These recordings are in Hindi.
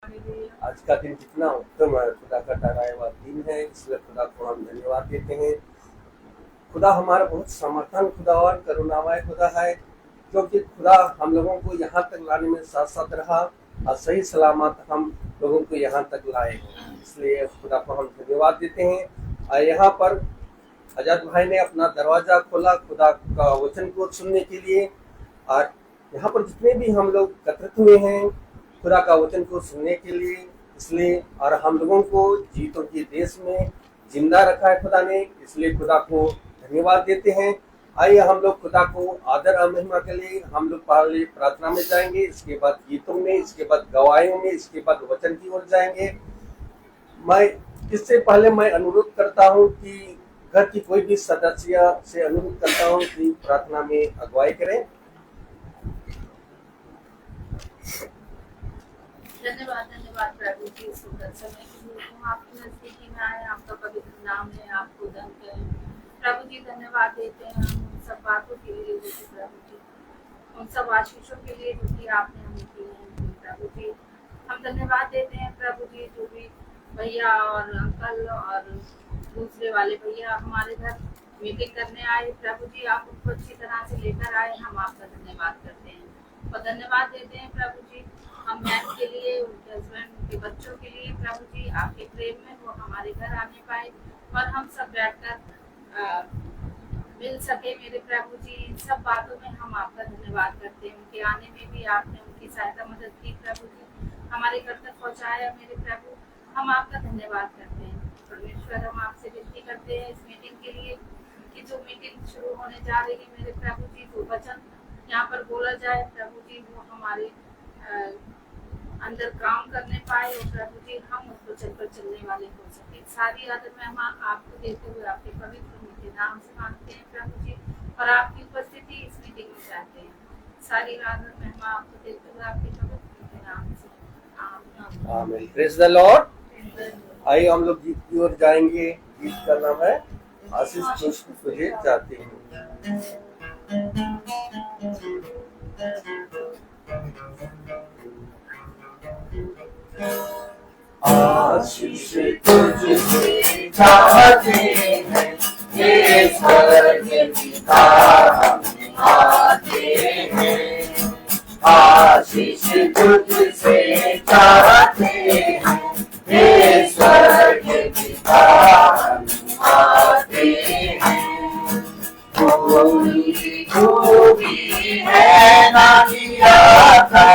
आज का दिन कितना उत्तम है, खुदा का ठहराया हुआ दिन है, इसलिए खुदा को हम धन्यवाद देते हैं। खुदा हमारा बहुत समर्थन खुदा और करुणामय खुदा है, क्योंकि खुदा हम लोगों को यहाँ तक लाने में साथ साथ रहा और सही सलामत हम लोगों को यहाँ तक लाए, इसलिए खुदा को हम धन्यवाद देते हैं। और यहाँ पर आजाद भाई ने अपना दरवाजा खोला खुदा का वचन को सुनने के लिए, और यहाँ पर जितने भी हम लोग एकत्रित हुए हैं खुदा का वचन को सुनने के लिए, इसलिए और हम लोगों को जीतों के देश में जिंदा रखा है खुदा ने, इसलिए खुदा को धन्यवाद देते हैं। आइए हम लोग खुदा को आदर और महिमा के लिए हम लोग पहले प्रार्थना में जाएंगे, इसके बाद गीतों में, इसके बाद गवाहियों में, इसके बाद वचन की ओर जाएंगे। मैं इससे पहले मैं अनुरोध करता हूँ कि घर की कोई भी सदस्य से अनुरोध करता हूँ कि प्रार्थना में अगुवाई करें। धन्यवाद प्रभु जी, सुंदर समय के लिए तुम आपकी नजदीकी में आए, आपका पवित्र नाम है, आपको धन करें प्रभु जी। धन्यवाद देते हैं हम उन सब बातों के लिए जो कि प्रभु जी, उन सब आशीषों के लिए जो कि आपने हमें दी है प्रभु जी। हम धन्यवाद देते हैं प्रभु जी, जो भी भैया और अंकल और दूसरे वाले भैया हमारे घर मीटिंग करने आए प्रभु जी, आप उनको अच्छी तरह से लेकर आए, हम आपका धन्यवाद करते हैं और धन्यवाद देते हैं प्रभु जी। हम मैम के लिए, उनके हस्बैंड, उनके बच्चों के लिए प्रभु जी, आपके प्रेम में वो हमारे घर आने पाए और हम सब बैठकर मिल सके मेरे प्रभु जी। इन सब बातों में हम आपका धन्यवाद करते हैं। उनके आने में भी आपने उनकी सहायता मदद की प्रभु जी, हमारे घर तक पहुँचाया मेरे प्रभु, हम आपका धन्यवाद करते हैं परमेश्वर। हम आपसे विनती करते हैं इस मीटिंग के लिए कि जो मीटिंग शुरू होने जा रही है मेरे प्रभु जी, जो वचन यहाँ पर बोला जाए प्रभु जी, वो हमारे अंदर काम करने पाए और प्रभु जी हम उस वचन पर चलने वाले हो सके। सारी आदर में हम आपको देते हुए आपके पवित्र मीठे नाम से मांगते हैं प्रभु जी, और आपकी उपस्थिति इस मीटिंग में चाहते हैं। सारी आदर में हम आपको देते हुए आपके पवित्र मीठे नाम से आमीन। Praise the Lord. आइए हम लोग गीत की ओर जाएंगे। गीत का नाम है आशीष तुझे चाहते हैं। आशीष तुझसे चाहते हैं, ये स्वर्ग पिता हम आते हैं। आशीष तुझसे चाहते हैं, ये स्वर्ग पिता हम आते हैं। कोई खूबी है ना दिया था,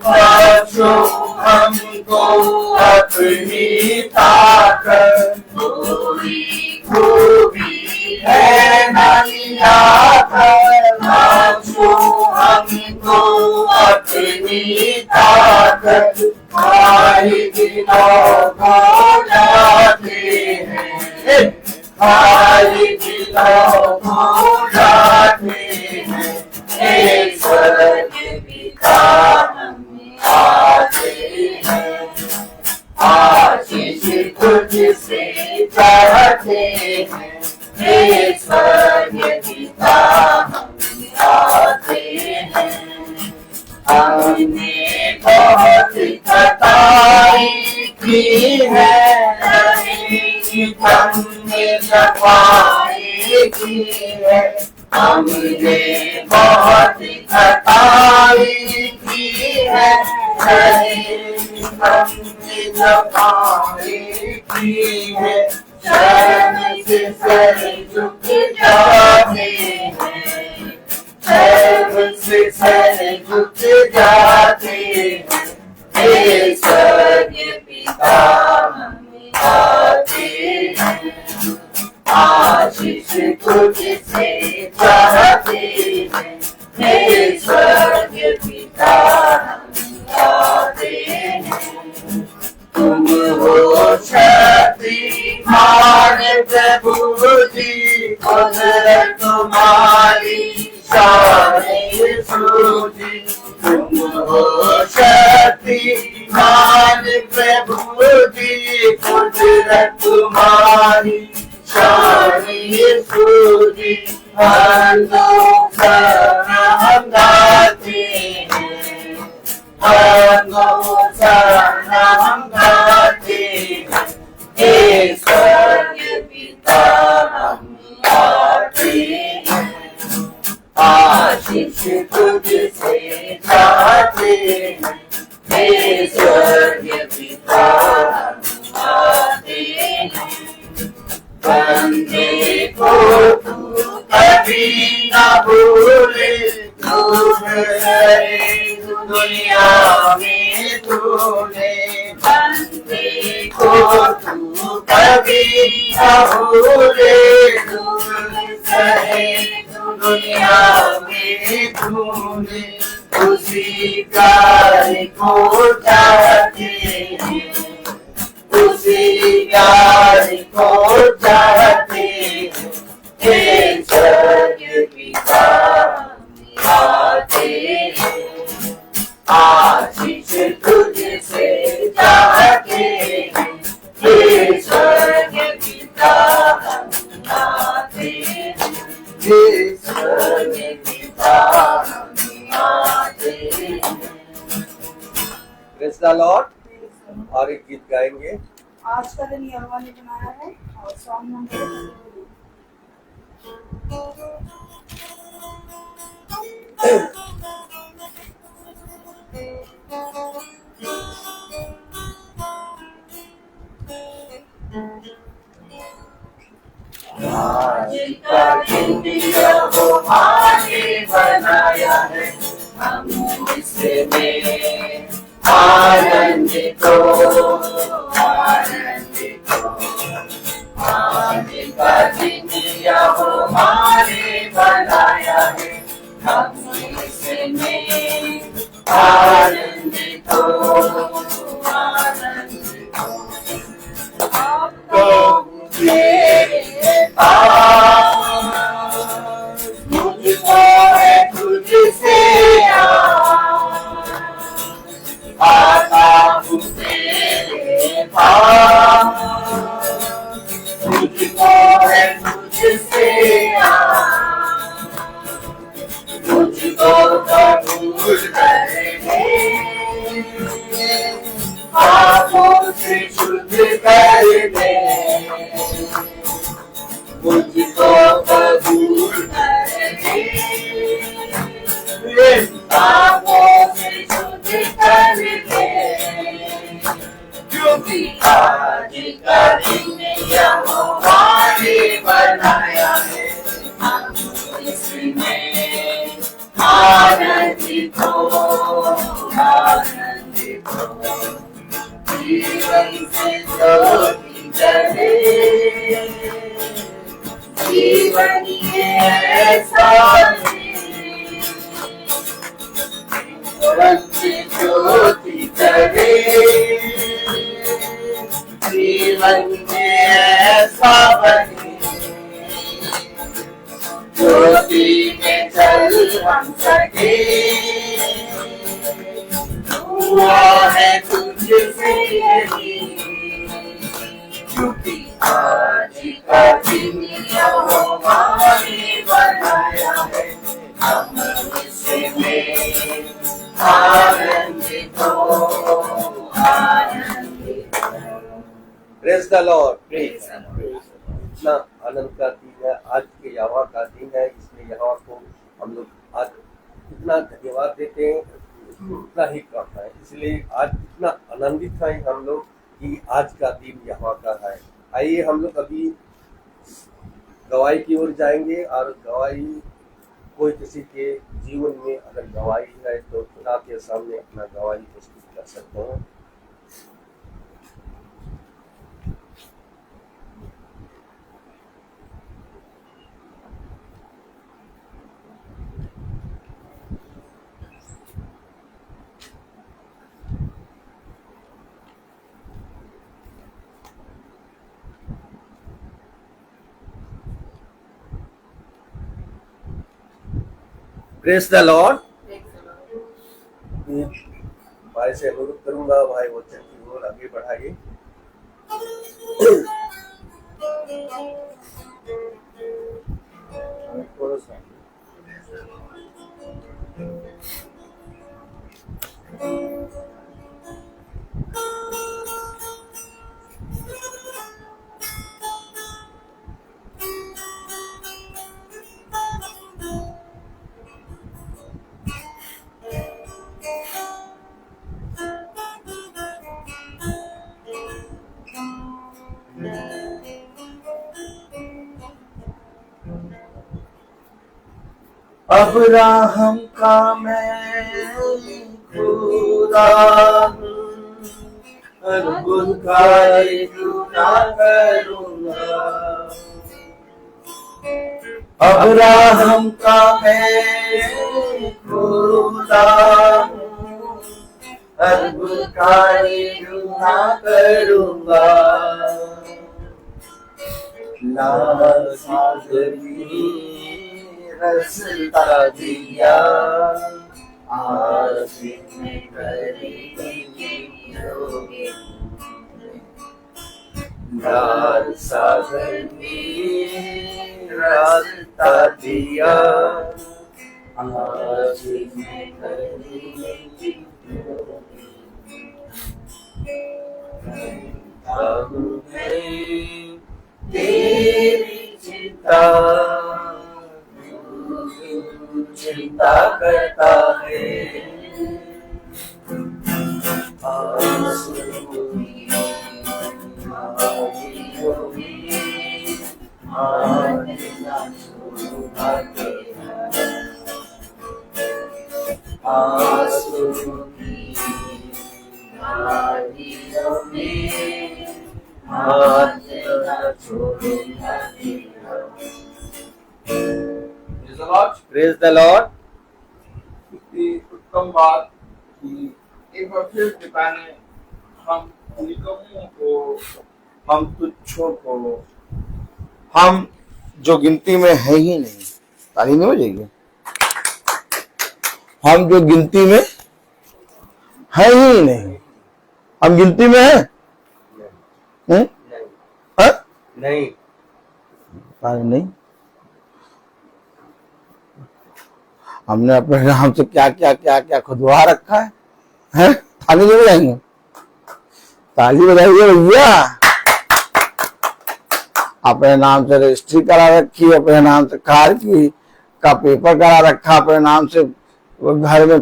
बख्शो हमको अपनी ताकत। कोई खूबी है ना दिया था, बख्शो हमको अपनी ताकत। खाली दिलों को जाते हैं, खाली दिलों को जाते हैं, एक स्वर्ग पिता हम आते हैं। आशीष तुझसे चाहते हैं, एक स्वर्ग पिता हम आते हैं। हमने बहुत खताई की है, हमने सफाई की है। हमने बहुत खताई की है, हमने सफाई की है। शर्म से सर झुक जाते हैं, शर्म से सर झुक जाते हैं, हे स्वर्ग पिता हम आते हैं। आशीष तुझसे चाहते हैं, हे स्वर्ग पिता हम आते हैं। तुम हो शक्तिमान प्रभु जी, कुदरत तुम्हारी शान यीशु जी। तुम हो शक्तिमान प्रभु जी, कुदरत तुम्हारी शान यीशु जी। हम गाते हैं, हम स्वर्गीय पिता आते हैं, बंदे को तू कभी ना भूले, दुख सहे दुनिया में तूने, बंदे को तू कभी ना भूले, दुख सहे दुनिया में तूने, उसी कार्य को चाहते हैं, उसी कार्य को चाहते हैं, हे स्वर्गीय पिता आते हैं, आशीष तुझसे चाहते हैं, हे स्वर्गीय पिता आते हैं, हे स्वर्गीय पिता आते हैं। Praise the Lord. और एक गीत गाएंगे। आज का दिन यहोवा ने बनाया है और सॉन्ग नंबर 2। आज का दिन यहोवा ने बनाया है, हम इसमें आनंदित हो, आनंदित हो। आज का दिन यहोवा ने बनाया है, हम इसमें आनंदित हो, आनंदित हो। आपको मेरे पास मुझको है तुझसे आता हूँ तेरे पास, मुझको है तुझसे मुझको कबूल कर ले, पापों से शुद्ध कर दे, मुझको कबूल कर ले, पापों से शुद्ध कर दे, क्योंकि आज का दिन यहोवा ने बनाया है, हम इसमें आनंदित हो, आनंदित हो। जीवन से ज्योति जले, जीवन ये ऐसा जीवन से ज्योति जले, जीवन ये ऐसा बने, ज्योति में चल हम सके, दुआ है तुझसे यही, क्योंकि आज का दिन यहोवा ने बनाया है, हम इसमें आनंदित हो, आनंदित हो। Praise the Lord. Praise the Lord. इतना आनंद का दिन है, आज के यहोवा का दिन है, इसलिए यहोवा को हम लोग आज इतना धन्यवाद देते हैं, इतना ही कम है। इसलिए आज इतना आनंदित हैं हम लोग कि आज का दिन यहोवा का है। आइए हम लोग अभी गवाही की ओर जाएंगे, और गवाही कोई किसी के जीवन में अगर गवाही है तो खुदा के सामने अपना गवाही प्रस्तुत कर सकते हैं। Praise the Lord. भाई से अनुरोध करूंगा, भाई वो चर्ची और आगे बढ़ाइए। थोड़ा सा अब्राहम का मैं खुदा हूँ, अद्भुतकारी ना करूँगा। अब्राहम का मैं खुदा हूँ, अद्भुतकारी ना करूँगा। लाल सागर में रसता दिया, आज में करेंगे। लाल सागर में रास्ता दिया, आज में करेंगे। तेरी चिंता चिंता करता है, प्रेज द लॉर्ड। कितनी उत्तम बात कि एक बार फिर पिता ने हम निकम्मों को, हम तुच्छों को, हम जो गिनती में है ही नहीं, ताली नहीं हो जाएगी, हम जो गिनती में है ही नहीं, हम गिनती में है नहीं, नहीं। हमने अपने नाम से क्या क्या क्या क्या खुदवा रखा है? ताली नहीं बजाएंगे? ताली बजाइए भैया। अपने नाम से रजिस्ट्री करा रखी, अपने नाम से कार की का पेपर करा रखा, अपने नाम से घर में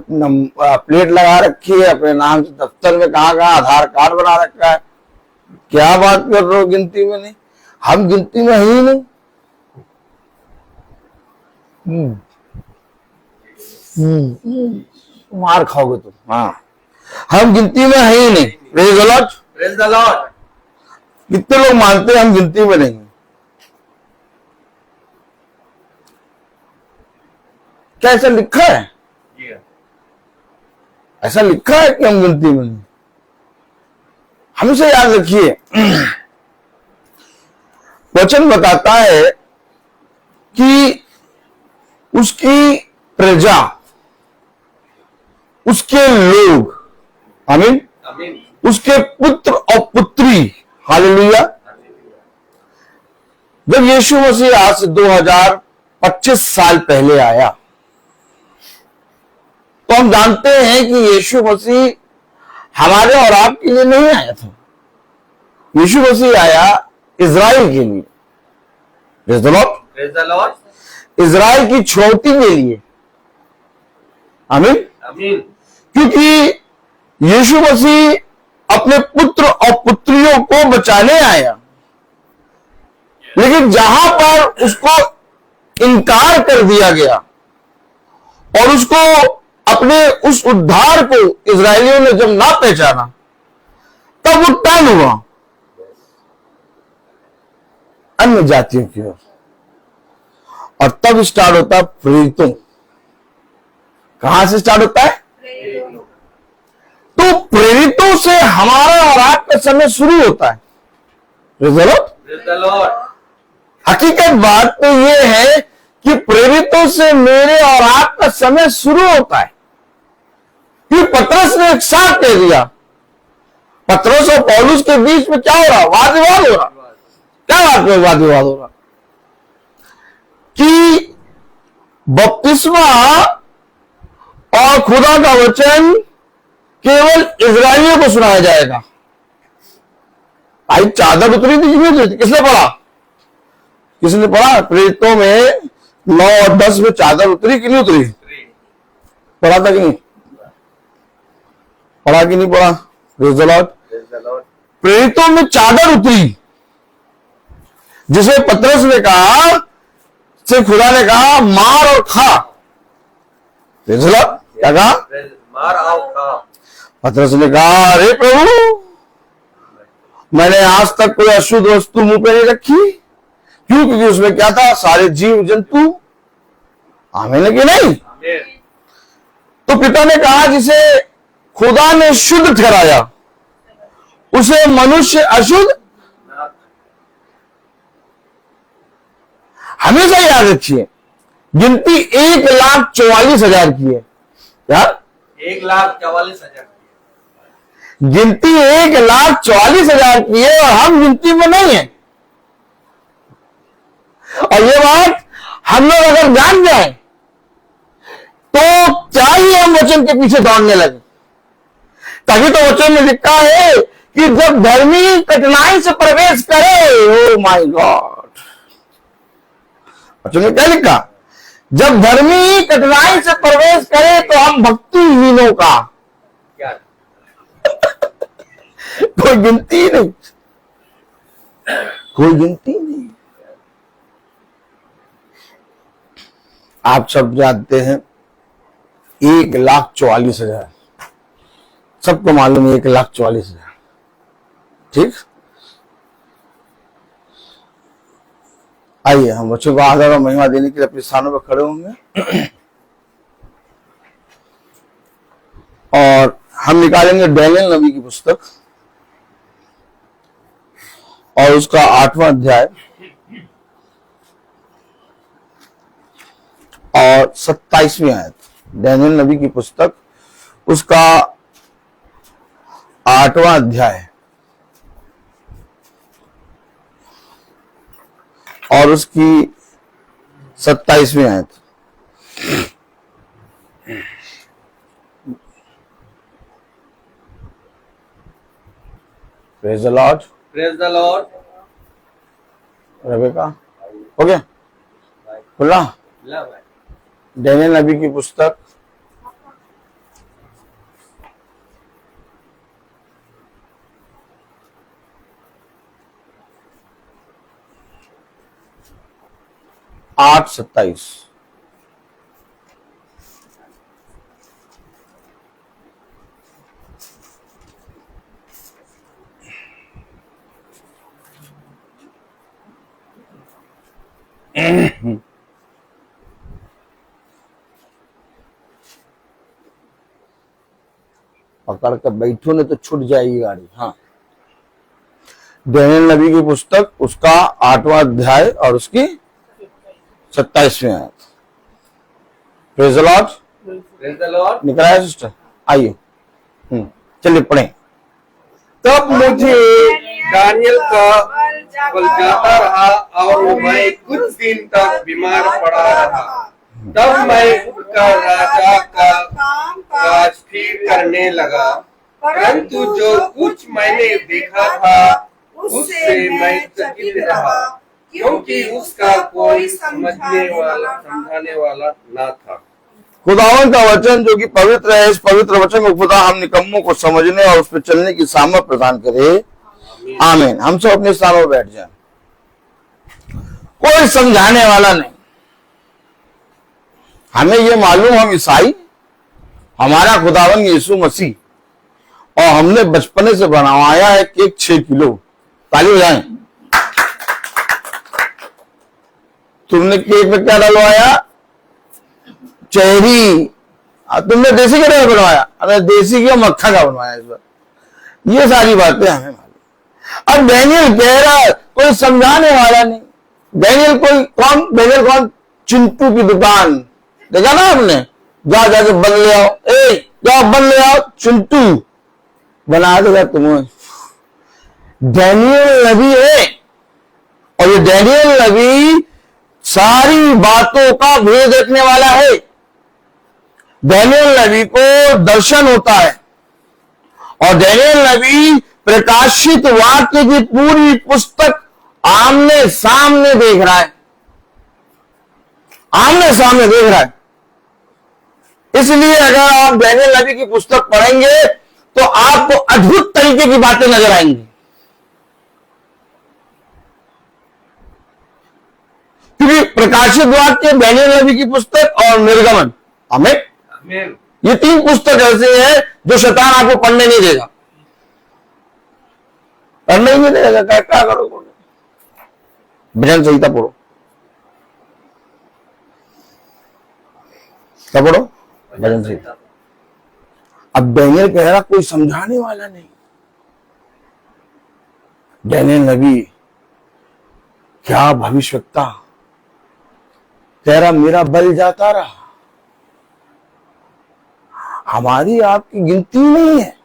प्लेट लगा रखी है, अपने नाम से दफ्तर में कहाँ आधार कार्ड बना रखा है। क्या बात कर रहे हो? गिनती में नहीं, हम गिनती में ही नहीं। मार खाओगे तुम। हाँ, हम गिनती में है ही नहीं। Praise the Lord, praise the Lord. कितने लोग मानते हैं हम गिनती में नहीं? क्या ऐसा लिखा है? ऐसा लिखा है कि हम गिनती में नहीं? हमेशा याद रखिए, वचन बताता है कि उसकी प्रजा, उसके लोग, आमीन, उसके पुत्र और पुत्री, हालेलुया। जब यीशु मसीह आज से 2025 साल पहले आया, तो हम जानते हैं कि यीशु मसीह हमारे और आपके लिए नहीं आया था। यीशु मसीह आया इज़राइल के लिए। Praise the Lord, praise the Lord. Israel की छुड़ौती के लिए, आमीन, आमीन। क्योंकि यीशु मसीह अपने पुत्र और पुत्रियों को बचाने आया, लेकिन जहां पर उसको इनकार कर दिया गया और उसको अपने उस उद्धार को इजरायलियों ने जब ना पहचाना, तब वो टर्न हुआ अन्य जातियों की ओर, और तब स्टार्ट होता है प्रेरितों। कहां से स्टार्ट होता है? तो प्रेरितों से हमारा और आपका समय शुरू होता है। Praise the Lord. हकीकत बात तो यह है कि प्रेरितों से मेरे और आपका समय शुरू होता है। कि पतरस ने एक साथ कह दिया, पतरस और पौलुस के बीच में क्या हो रहा? वाद विवाद हो रहा। क्या बात में वाद विवाद हो रहा? कि बपतिस्मा और खुदा का वचन केवल इजरायलियों को सुनाया जाएगा। आई चादर उतरी थी, किसने पढ़ा? किसने पढ़ा? प्रेरितों में 9 और 10 में चादर उतरी कि नहीं उतरी? पढ़ा था कि नहीं? पढ़ा कि नहीं पढ़ा? Praise the Lord. प्रेरितों में चादर उतरी, जिसे पतरस ने कहा, से खुदा ने कहा मार और खा। क्या कहा? मार आओ खा। पतरस ने कहा, अरे प्रभु, मैंने आज तक कोई अशुद्ध वस्तु मुंह पे नहीं रखी। क्यों? क्योंकि उसमें क्या था? सारे जीव जंतु। आमीन है कि नहीं? तो पिता ने कहा, जिसे खुदा ने शुद्ध ठहराया उसे मनुष्य अशुद्ध। हमेशा याद रखिए, गिनती 1,44,000 की है। क्या? 1,44,000। गिनती 1,44,000 की है और हम गिनती में नहीं है। और ये बात हम लोग अगर जान जाए तो क्या ही हम वचन के पीछे दौड़ने लगे। तभी तो वचन में लिखा है कि जब धर्मी कठिनाई से प्रवेश करे, ओ माय गॉड, वचन में क्या लिखा? जब धर्मी कठिनाई से प्रवेश करे तो हम भक्तिहीनों का क्या? कोई गिनती नहीं, कोई गिनती नहीं। आप सब जानते हैं 1,44,000, सबको मालूम है 1,44,000। ठीक, आइए हम बच्चों को आदर और महिमा देने के लिए अपने स्थानों पर खड़े होंगे और हम निकालेंगे डैनियल नबी की पुस्तक और उसका 8वां अध्याय और 27वीं आयत। डैनियल नबी की पुस्तक उसका 8वां अध्याय और उसकी 27वीं आयत। Praise the Lord. Praise the Lord. Rebecca हो गया खुला? डैनियल नबी की पुस्तक आठ 27। पकड़ कर बैठो नहीं तो छूट जाएगी गाड़ी। हाँ, डैनियल नबी की पुस्तक उसका 8वां अध्याय और उसकी 27वीं आयत। Praise the Lord. Praise the Lord. निकला है सिस्टर? आइए चलिए पढ़ें। तब मुझे दानियल का बल जाता रहा और मैं कुछ दिन तक बीमार पड़ा रहा। तब मैं उठकर राजा का काज ठीक करने लगा, परंतु जो कुछ मैंने देखा था उससे मैं चकित रहा, क्योंकि उसका कोई समझाने वाला ना था। खुदावन का वचन जो कि पवित्र है, इस पवित्र वचन को खुदा हम निकम्मों को समझने और उस पर चलने की सामर्थ प्रदान करे। आमीन। हम सब अपने स्थानों पर बैठ जाएं। कोई समझाने वाला नहीं। हमें ये मालूम हम ईसाई, हमारा खुदावन यीशु मसीह, और हमने बचपने से बनवाया है केक 6 किलो। ताली बजाएं। तुमने केक में क्या डलवाया? चेरी। तुमने देसी का नहीं बनवाया? अरे देसी का मक्खा का बनवाया इस बार। ये सारी बातें हमें मालूम। अब डैनियल कह रहा है कोई समझाने वाला नहीं। डैनियल कोई कौन? डैनियल कौन? चिंटू की दुकान देखा ना हमने? जाके बन ले आओ, जाओ बन ले आओ, चिंटू बना देगा तुम्हें। डैनियल नबी है और ये डैनियल नबी सारी बातों का भेद रखने वाला है। डैनियल नबी को दर्शन होता है और डैनियल नबी प्रकाशित वाक्य की पूरी पुस्तक आमने सामने देख रहा है, आमने सामने देख रहा है। इसलिए अगर आप डैनियल नबी की पुस्तक पढ़ेंगे तो आपको अद्भुत तरीके की बातें नजर आएंगी, क्योंकि प्रकाशित वाक्य, डैनियल नबी की पुस्तक और निर्गमन, हमें ये 3 पुस्तक ऐसे हैं जो शैतान आपको पढ़ने नहीं देगा, पढ़ने ही नहीं देगा। क्या करो, भजन संहिता पढ़ो, क्या पढ़ो, भजन संहिता। अब डैनियल कह रहा कोई समझाने वाला नहीं। डैनियल नबी क्या भविष्यवक्ता कह रहा, मेरा बल जाता रहा, हमारी आपकी गिनती नहीं है,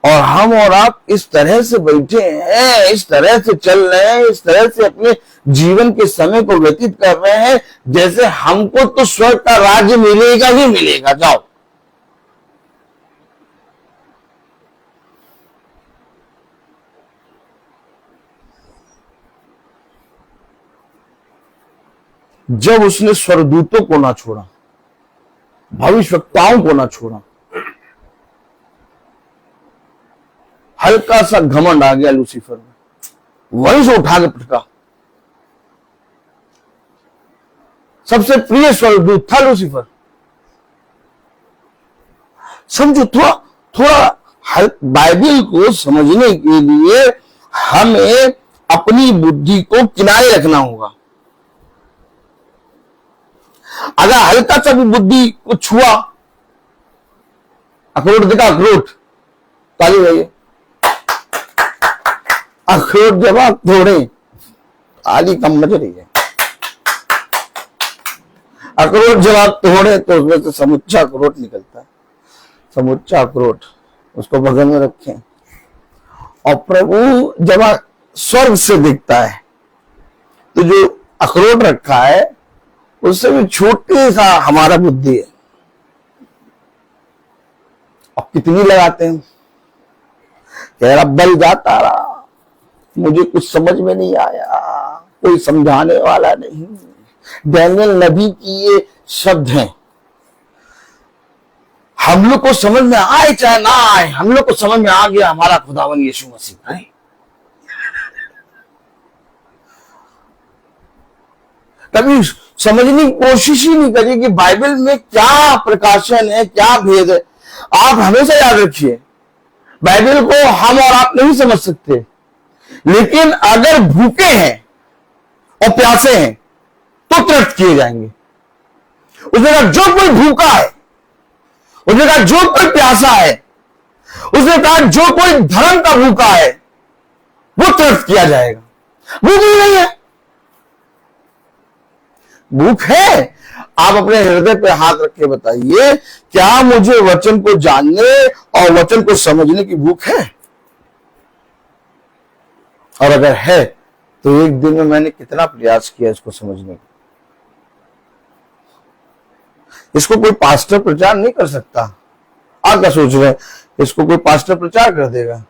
और हम और आप इस तरह से बैठे हैं, इस तरह से चल रहे हैं, इस तरह से अपने जीवन के समय को व्यतीत कर रहे हैं जैसे हमको तो स्वर्ग का राज्य मिलेगा ही मिलेगा। जाओ, जब उसने स्वर्गदूतों को ना छोड़ा, भविष्यवक्ताओं को ना छोड़ा, हल्का सा घमंड आ गया लूसीफर में, वहीं से उठा के पटका। सबसे प्रिय स्वर्गदूत था लूसीफर। समझो, थोड़ा बाइबल को समझने के लिए हमें अपनी बुद्धि को किनारे रखना होगा। अगर हल्का सा भी बुद्धि को छुआ, अखरोट देखा, अखरोट ताली भाई, अखरोट जब आप तोड़े ताली कम बज रही है। अखरोट जब आप तोड़े तो उसमें से समुच्चा अखरोट निकलता है, समुच्चा अखरोट उसको बगल में रखें, और प्रभु जब स्वर्ग से दिखता है तो जो अखरोट रखा है उससे भी छोटे सा हमारा बुद्धि है। अब कितनी लगाते हैं, कह रहा बल जाता रहा, मुझे कुछ समझ में नहीं आया, कोई समझाने वाला नहीं। डैनियल नबी की ये शब्द हैं। हम लोग को समझ में आए चाहे ना आए, हम लोग को समझ में आ गया हमारा खुदावन यीशु मसीह है। कभी समझने की कोशिश ही नहीं करी कि बाइबल में क्या प्रकाशन है, क्या भेद है। आप हमेशा याद रखिए, बाइबल को हम और आप नहीं समझ सकते, लेकिन अगर भूखे हैं और प्यासे हैं तो तृप्त किए जाएंगे। उसने कहा जो कोई भूखा है, उसने कहा जो कोई प्यासा है, उसने कहा जो कोई धर्म का भूखा है वो तृप्त किया जाएगा। भूख ही नहीं है, भूख है। आप अपने हृदय पे हाथ रख के बताइए, क्या मुझे वचन को जानने और वचन को समझने की भूख है? और अगर है तो एक दिन में मैंने कितना प्रयास किया इसको समझने का। इसको कोई पास्टर प्रचार नहीं कर सकता। आप क्या सोच रहे हैं, इसको कोई पास्टर प्रचार कर देगा?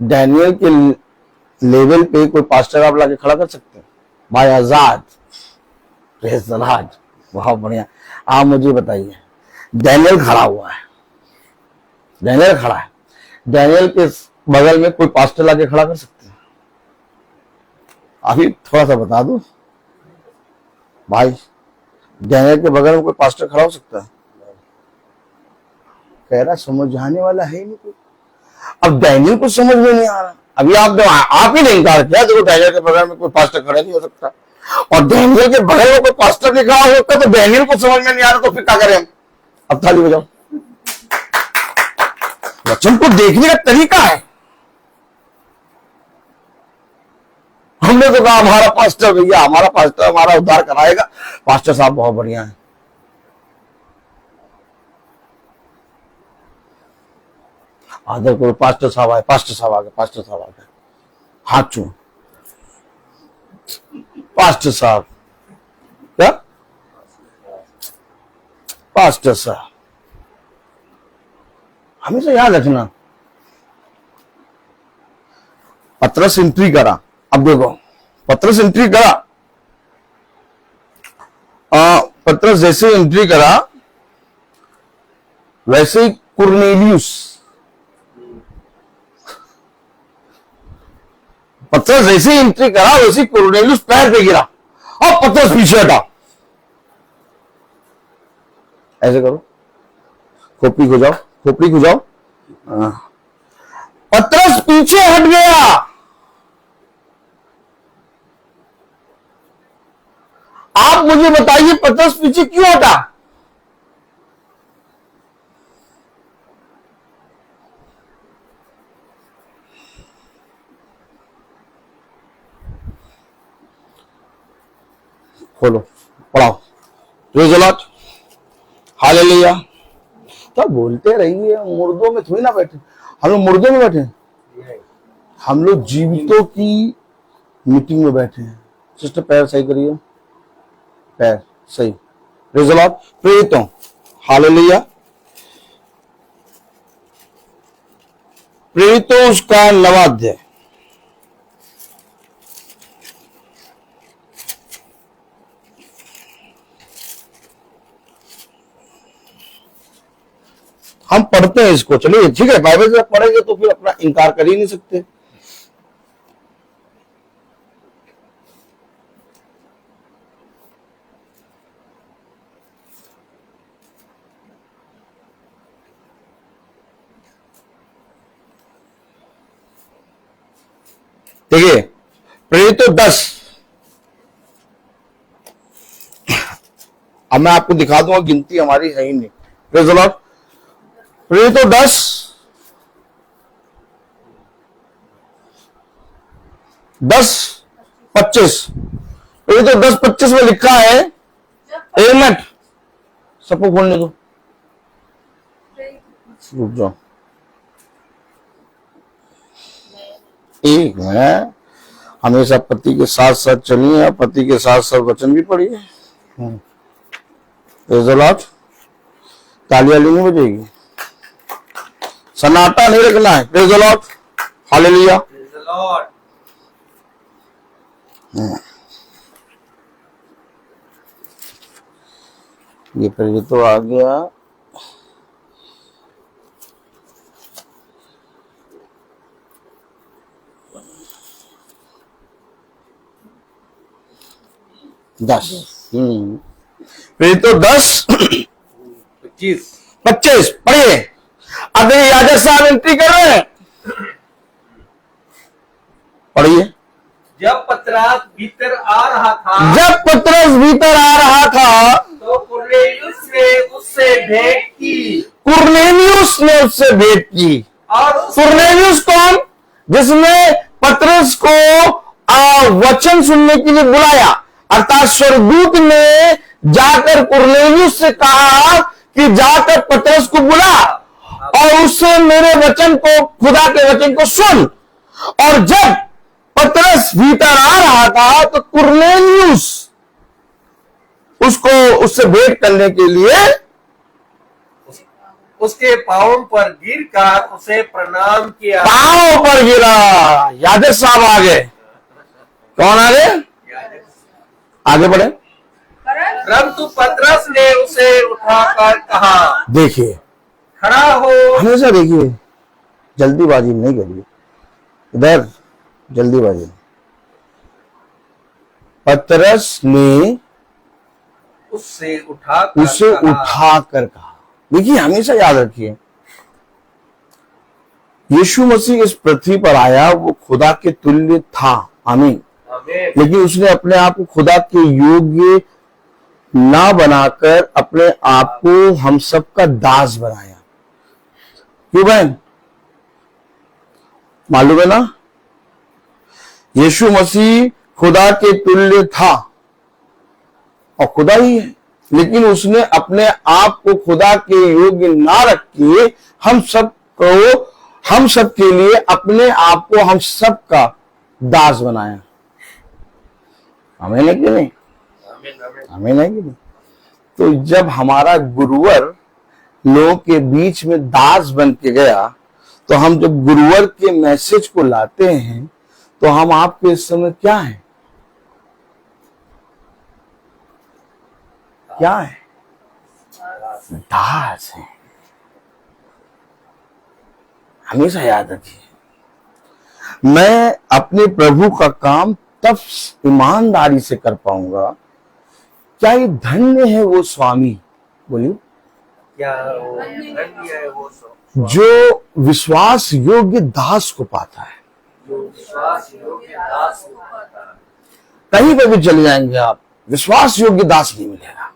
डैनियल के लेवल पे कोई पास्टर आप लाके खड़ा कर सकते हैं? भाई आजाद, प्रेज़ द लॉर्ड, बहुत बढ़िया। आप मुझे बताइए, डैनियल खड़ा हुआ है, डैनियल खड़ा है, डैनियल के बगल में कोई पास्टर लाके खड़ा कर सकते हैं? अभी थोड़ा सा बता दो भाई, डैनियल के बगल में कोई पास्टर खड़ा हो सकता है? कह रहा समझाने वाला है ही नहीं कोई। अब डैनियल को समझ में नहीं आ रहा। अभी आप ही ने इनकार किया, देखो डैनियल के बगल में कोई पास्टर खड़ा नहीं हो सकता, और डैनियल के बगल में कोई पास्टर नहीं खड़ा हो सकता, तो डैनियल को समझ में नहीं आ रहा तो फिर क्या करें हम? अब ताली बजाओ। वचन को देखने का तरीका है। हमने तो कहा हमारा पास्टर भैया, हमारा पास्टर हमारा उद्धार कराएगा, पास्टर साहब बहुत बढ़िया है। आदर करो, पास्टर साहब आए, पास्टर साहब आ गए, पास्टर साहब आ गए, हाथ चूम, पास्टर साहब, क्या पास्टर साहब। हमेशा याद रखना, पत्रस एंट्री करा। अब देखो, पत्रस एंट्री करा, पत्रस जैसे एंट्री करा वैसे ही कुरनेलियुस, पतरस जैसे ही एंट्री करा वैसे कुरनेलियुस पैर पे गिरा और पतरस पीछे हटा। ऐसे करो, खोपड़ी खो जाओ, खोपड़ी खो जाओ। पतरस पीछे हट गया। आप मुझे बताइए पतरस पीछे क्यों हटा? खोलो, पढ़ाओ। Praise the Lord, hallelujah. तो बोलते रहिए, मुर्दों में थोड़ी ना बैठे। हम लोग मुर्दों में बैठे हैं, हम लोग जीवितों की मीटिंग में बैठे हैं। सिस्टर पैर सही करिए, पैर सही। प्रेज़ द लॉर्ड, प्रेरितों, हालेलुया। प्रेरितों उसका 9वां अध्याय। हम पढ़ते हैं इसको, चलिए ठीक है। बाइबल से पढ़ेंगे तो फिर अपना इनकार कर ही नहीं सकते। देखिए प्रेरितों 10। अब मैं आपको दिखा दूंगा, गिनती हमारी है ही नहीं। Praise the Lord. प्रेरितों 10 10:25। प्रेरितों 10:25 में लिखा है, एक मिनट सबको खोलने दो, रुक जाओ एक मिनट। हमेशा पति के साथ साथ चलिए, पति के साथ साथ वचन भी पढ़िए। Praise the Lord. तालियां नहीं बजेगी, सन्नाटा नहीं रखना है। Praise the Lord, hallelujah. Praise the Lord. ये प्रेरित तो आ गया। दस प्रेरित 10:25 पढ़िए। अगर याजक साहब एंट्री कर रहे हैं, पढ़िए। जब पतरस भीतर आ रहा था, तो कुरनेलियुस ने उससे भेंट की। और कुरनेलियुस कौन? जिसने पतरस को वचन सुनने के लिए बुलाया, अर्थात स्वर्गदूत ने जाकर कुरनेलियुस से कहा कि जाकर पतरस को बुला और उससे मेरे वचन को, खुदा के वचन को सुन। और जब पतरस भीतर आ रहा था तो कुरनेलियुस उससे भेंट करने के लिए उसके पांव पर गिरकर उसे प्रणाम किया। पांव पर गिरा। याजक साहब आ गए। कौन आ गए? आगे बढ़े। परंतु पतरस ने उसे उठाकर कहा, देखिए, खड़ा हो। हमेशा देखिए, जल्दीबाजी नहीं करिए, इधर जल्दीबाजी। पतरस ने उसे उठाकर कहा। देखिए, हमेशा याद रखिए, यीशु मसीह इस पृथ्वी पर आया, वो खुदा के तुल्य था, आमीन। लेकिन उसने अपने आप को खुदा के योग्य ना बनाकर अपने आप को हम सबका दास बनाया। क्यों बहन? मालूम है ना, यीशु मसीह खुदा के तुल्य था और खुदा ही है, लेकिन उसने अपने आप को खुदा के योग्य ना रख के हम सब के लिए अपने आप को हम सब का दास बनाया। आमीन है कि नहीं? आमीन है कि नहीं? तो जब हमारा गुरुवर लोगों के बीच में दास बन के गया, तो हम जब गुरुवर के मैसेज को लाते हैं तो हम आपके इस समय क्या है? क्या है? दास है। हमेशा याद रखिए, मैं अपने प्रभु का काम तब ईमानदारी से कर पाऊंगा। क्या ये धन्य है वो स्वामी, बोलिए, क्या वो धन्य है वो स्वामी जो विश्वास योग्य दास को पाता है। जो विश्वास योग्य दास को पाता है। कहीं पे भी चले जाएंगे आप, विश्वास योग्य दास नहीं मिलेगा।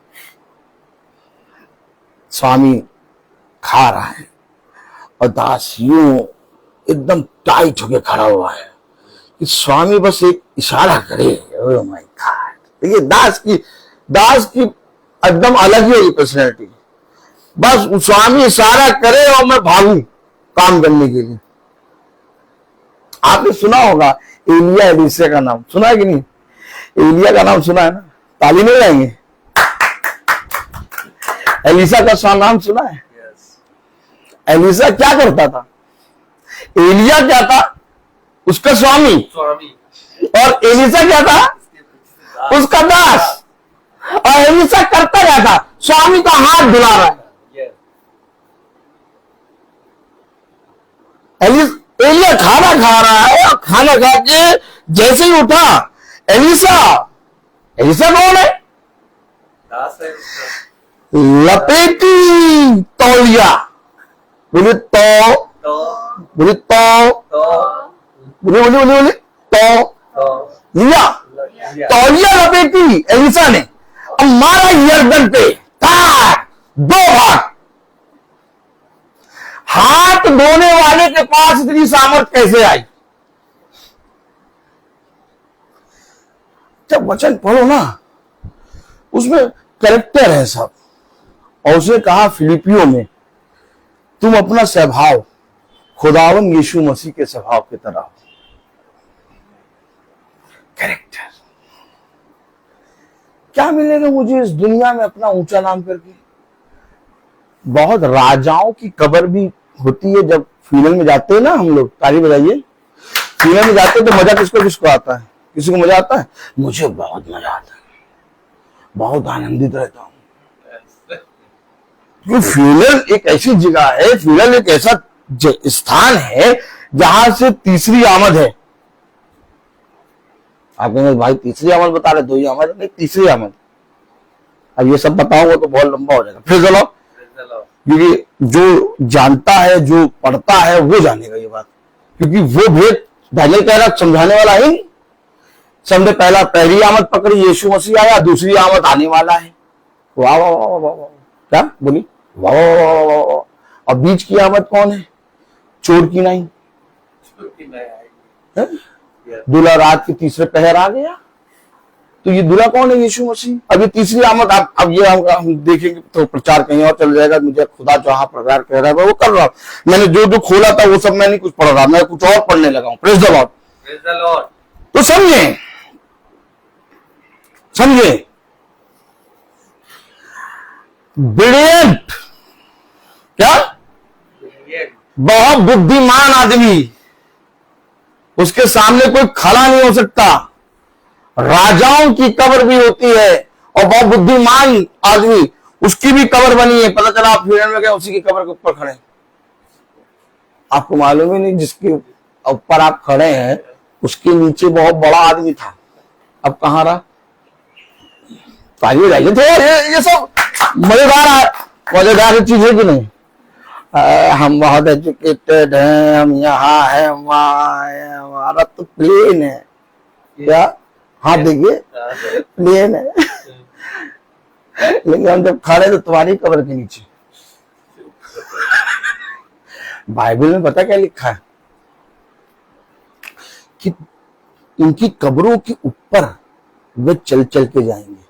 स्वामी खा रहा है और दास यूं एकदम टाइट होके खड़ा हुआ है कि स्वामी बस एक इशारा करे, ओह माय गॉड। देखिए दास की एकदम अलग ही होगी पर्सनैलिटी। बस स्वामी इशारा करे और मैं भागूं काम करने के लिए। आपने सुना होगा एलिया एलीशा का नाम, सुना है कि नहीं? एलिया का नाम सुना है ना? ताली नहीं लगाएंगे? एलीशा का नाम सुना है? एलीशा क्या करता था? एलिया क्या था? उसका स्वामी। और एलीशा क्या था? उसका दास। और एलीशा करता क्या था? स्वामी का हाथ धुला रहा है। एलिया खाना खा रहा है और खाना खा के जैसे ही उठा, एलीशा कौन है? दास है। लपेटी तौलिया, बोले बोले बोले लिया, तौलिया लपेटी एलीशा ने और मारा यरदन पे, दो हाथ धोने वाले के पास इतनी सामर्थ कैसे आई? जब वचन पढ़ो ना, उसमें कैरेक्टर है सब। और उसने कहा फिलिपियों में, तुम अपना स्वभाव खुदावन यीशु मसीह के स्वभाव की तरह हो। कैरेक्टर क्या मिलेगा मुझे इस दुनिया में अपना ऊंचा नाम करके? बहुत राजाओं की कब्र भी होती है। जब फ्यूनल में जाते हैं ना हम लोग, ताली बजाइए, फ्यूनल में जाते हैं तो मजा किसको आता है? किसी को मजा आता है? मुझे बहुत मजा आता है, बहुत आनंदित रहता हूं। फ्यूनल एक ऐसी जगह है, फ्यूनल एक ऐसा स्थान है जहां से तीसरी आमद है। आप कहेंगे भाई तीसरी आमद बता रहे, दो ही आमद नहीं, तीसरी आमद। अब ये सब बताऊंगा तो बहुत लंबा हो जाएगा। फिर चलो, क्योंकि जो जानता है, जो पढ़ता है, वो जानेगा ये बात, क्योंकि वो भेद दानियल कह रहा समझाने वाला है। समझे, पहली आमद पकड़ी, यीशु मसीह आया, दूसरी आमद आने वाला है। वाह वाह वाह वाह वाह, क्या बोली? वाह वाह वाह वाह। और बीच की आमद कौन है? चोर की नहीं, दूल्हा रात के तीसरे पहर आ गया। तो ये दूल्हा कौन है? यीशु मसीह। अब ये तीसरी आमद, अब ये हम देखेंगे तो प्रचार कहीं और चल जाएगा। मुझे खुदा जहां प्रचार कह रहा है वो कर रहा हूं। मैंने जो खोला था वो सब मैं नहीं कुछ पढ़ रहा, मैं कुछ और पढ़ने लगा हूं। Praise the Lord. तो समझे ब्रिलियंट, क्या बहुत बुद्धिमान आदमी, उसके सामने कोई खड़ा नहीं हो सकता। राजाओं की कब्र भी होती है और बहुत बुद्धिमान आदमी, उसकी भी कब्र बनी है। पता चला आप फ्यूनल में गए, उसी की कब्र के ऊपर खड़े। आपको मालूम ही नहीं, जिसके ऊपर आप खड़े हैं उसके नीचे बहुत बड़ा आदमी था, अब कहां रहा? पाइए जाइए। तो ये सब मजेदार चीज है कि नहीं? हम बहुत एजुकेटेड हैं, हम यहाँ हैं, वहां है, हमारा तो प्लेन है। क्या? हाँ देखिए, प्लेन है। लेकिन हम जब खड़े तो तुम्हारी कब्र के नीचे। बाइबल में पता क्या लिखा है? कि इनकी कब्रों के ऊपर वे चल चल के जाएंगे,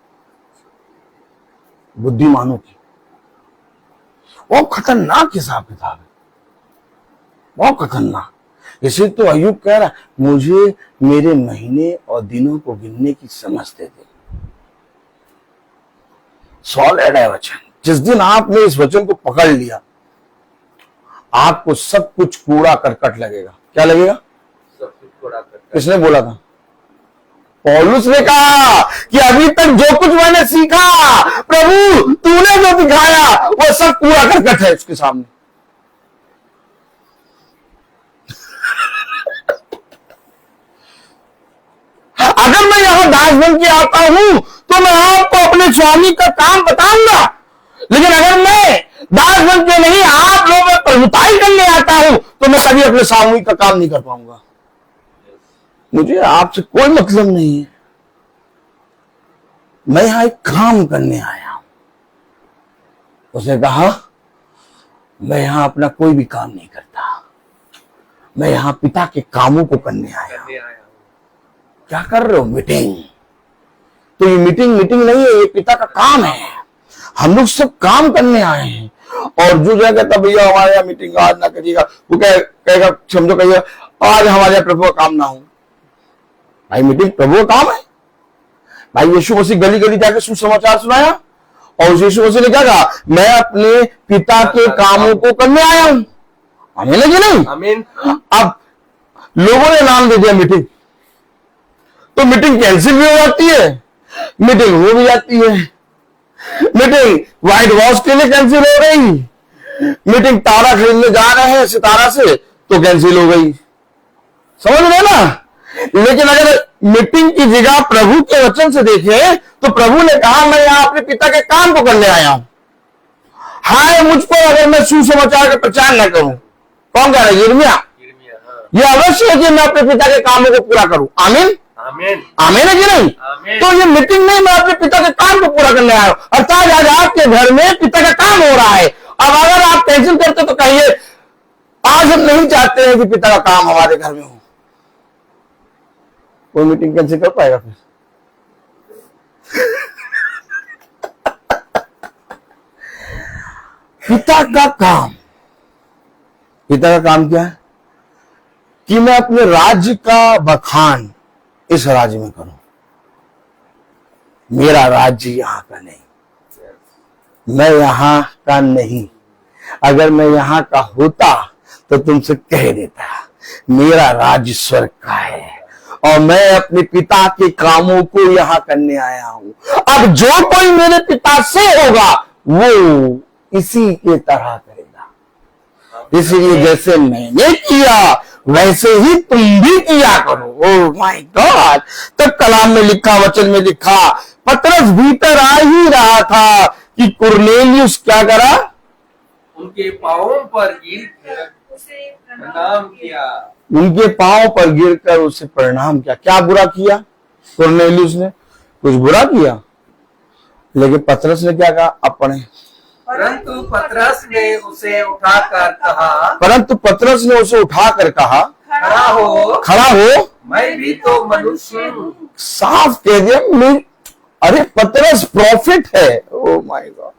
बुद्धिमानों की। बहुत खतरनाक हिसाब किताब है, बहुत खतरनाक। इसे तो अय्यूब कह रहा, मुझे मेरे महीने और दिनों को गिनने की समझ दे दे। सॉलिड है वचन। जिस दिन आपने इस वचन को पकड़ लिया, आपको सब कुछ कूड़ा करकट लगेगा। क्या लगेगा? सब कुछ कूड़ा करकट। किसने बोला था? पौलुस ने कहा कि अभी तक जो कुछ मैंने सीखा, प्रभु तूने जो दिखाया वो सब कूड़ा करकट है उसके सामने। अगर मैं यहां दास बन के आता हूं तो मैं आपको अपने स्वामी का काम बताऊंगा, लेकिन अगर मैं दास बन के नहीं आप लोगों में प्रभुताई करने आता हूं तो मैं कभी अपने स्वामी का काम नहीं कर पाऊंगा। मुझे आपसे कोई मतलब नहीं है, मैं यहां एक काम करने आया हूं। उसने कहा मैं यहां अपना कोई भी काम नहीं करता, मैं यहां पिता के कामों को करने आया हूं। क्या कर रहे हो? मीटिंग। तो ये मीटिंग नहीं है, ये पिता का काम है। हम लोग सब काम करने आए हैं। और जो जगह कहता भैया हमारे यहाँ मीटिंग आज ना करिएगा, वो कहेगा समझो कहिए आज हमारे यहाँ प्रभु का काम ना हो। भाई मीटिंग प्रभु का काम है। भाई यीशु मसीह गली गली जाकर सुसमाचार सुनाया और यीशु मसीह ने क्या कहा? मैं अपने पिता के कामों को करने आया हूं। आमीन है कि नहीं? आमीन। अब लोगों ने नाम दे दिया मीटिंग, तो मीटिंग कैंसिल भी हो जाती है, मीटिंग हो भी जाती है। मीटिंग व्हाइट वॉश के लिए कैंसिल हो गई, मीटिंग तारा खरीदने जा रहे हैं सितारा से तो कैंसिल हो गई। समझ रहे ना? लेकिन अगर मीटिंग की जगह प्रभु के वचन से देखें तो प्रभु ने कहा मैं यहां अपने पिता के काम को करने आया हूं। हाय मुझ पर अगर मैं सुसमाचार का प्रचार न करूं। कौन कह रहा है? यिर्मयाह। ये अवश्य है कि मैं अपने पिता के कामों को पूरा करूं। आमीन आमीन। आमीन है कि नहीं? आमीन। तो ये मीटिंग नहीं, मैं अपने पिता के काम को पूरा करने आया हूं। अर्थात आज आपके घर में पिता का काम हो रहा है। अब अगर आप कैंसिल करते तो कहिए आज हम नहीं चाहते हैं कि पिता का काम हमारे घर में हो। कोई मीटिंग कैंसिल कर पाएगा फिर? पिता का काम, पिता का काम क्या है? कि मैं अपने राज्य का बखान इस राज्य में करूं। मेरा राज्य यहां का नहीं, मैं यहां का नहीं। अगर मैं यहां का होता तो तुमसे कह देता मेरा राज्य स्वर्ग का है और मैं अपने पिता के कामों को यहां करने आया हूं। अब जो कोई मेरे पिता से होगा वो इसी के तरह करेगा। इसलिए जैसे मैंने किया वैसे ही तुम भी किया करो। Oh my God. तब कलाम में लिखा, वचन में लिखा, पतरस भीतर आ ही रहा था कि कुरनेलियुस क्या करा? उनके पांवों पर गिर उसे प्रणाम किया। उनके पांव पर गिरकर उसे प्रणाम किया। क्या बुरा किया कुरनेलियुस ने? कुछ बुरा किया, लेकिन पतरस ने क्या कहा? अपने परंतु पतरस ने उसे उठाकर कहा खड़ा हो, मैं भी तो मनुष्य हूँ। साफ कह दिया मैं। अरे पतरस प्रॉफिट है। Oh my God.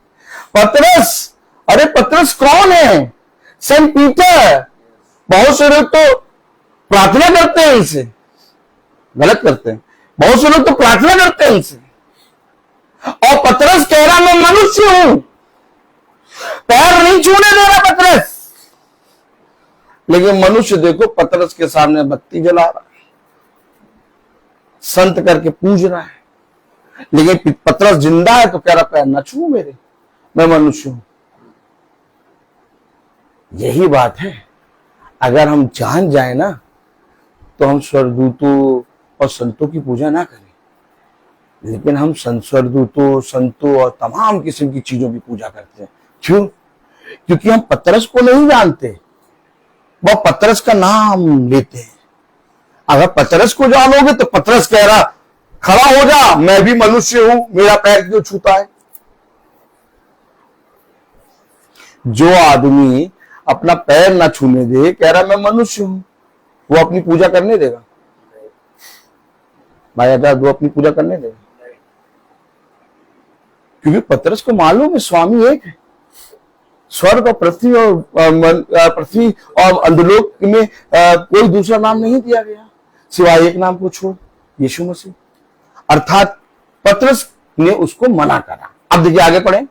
पतरस, अरे पतरस कौन है? Saint Peter. बहुत से लोग तो प्रार्थना करते हैं इनसे, गलत करते हैं। बहुत से लोग तो प्रार्थना करते हैं इनसे, और पतरस कह रहा मैं मनुष्य हूं। पैर नहीं छूने दे रहा पतरस, लेकिन मनुष्य देखो पतरस के सामने बत्ती जला रहा है, संत करके पूज रहा है। लेकिन पतरस जिंदा है तो कह रहा पैर न छू मेरे, मैं मनुष्य हूं। यही बात है। अगर हम जान जाए ना तो हम स्वर्गदूतों और संतों की पूजा ना करें, लेकिन हम स्वर्गदूतों, संतों और तमाम किस्म की चीजों की पूजा करते हैं। क्यों? क्योंकि हम पतरस को नहीं जानते, वह पतरस का नाम लेते हैं। अगर पतरस को जानोगे तो पतरस कह रहा खड़ा हो जा, मैं भी मनुष्य हूं, मेरा पैर क्यों छूता है? जो आदमी अपना पैर ना छूने दे, कह रहा मैं मनुष्य हूं, वो अपनी पूजा करने देगा? भाई आजाद, वो अपनी पूजा करने देगा? क्योंकि पतरस को मालूम है स्वामी एक है। स्वर्ग और पृथ्वी और अंधलोक में कोई दूसरा नाम नहीं दिया गया सिवाय एक नाम को छोड़, यीशु मसीह। अर्थात पतरस ने उसको मना करा। अब देखिए आगे पढ़े।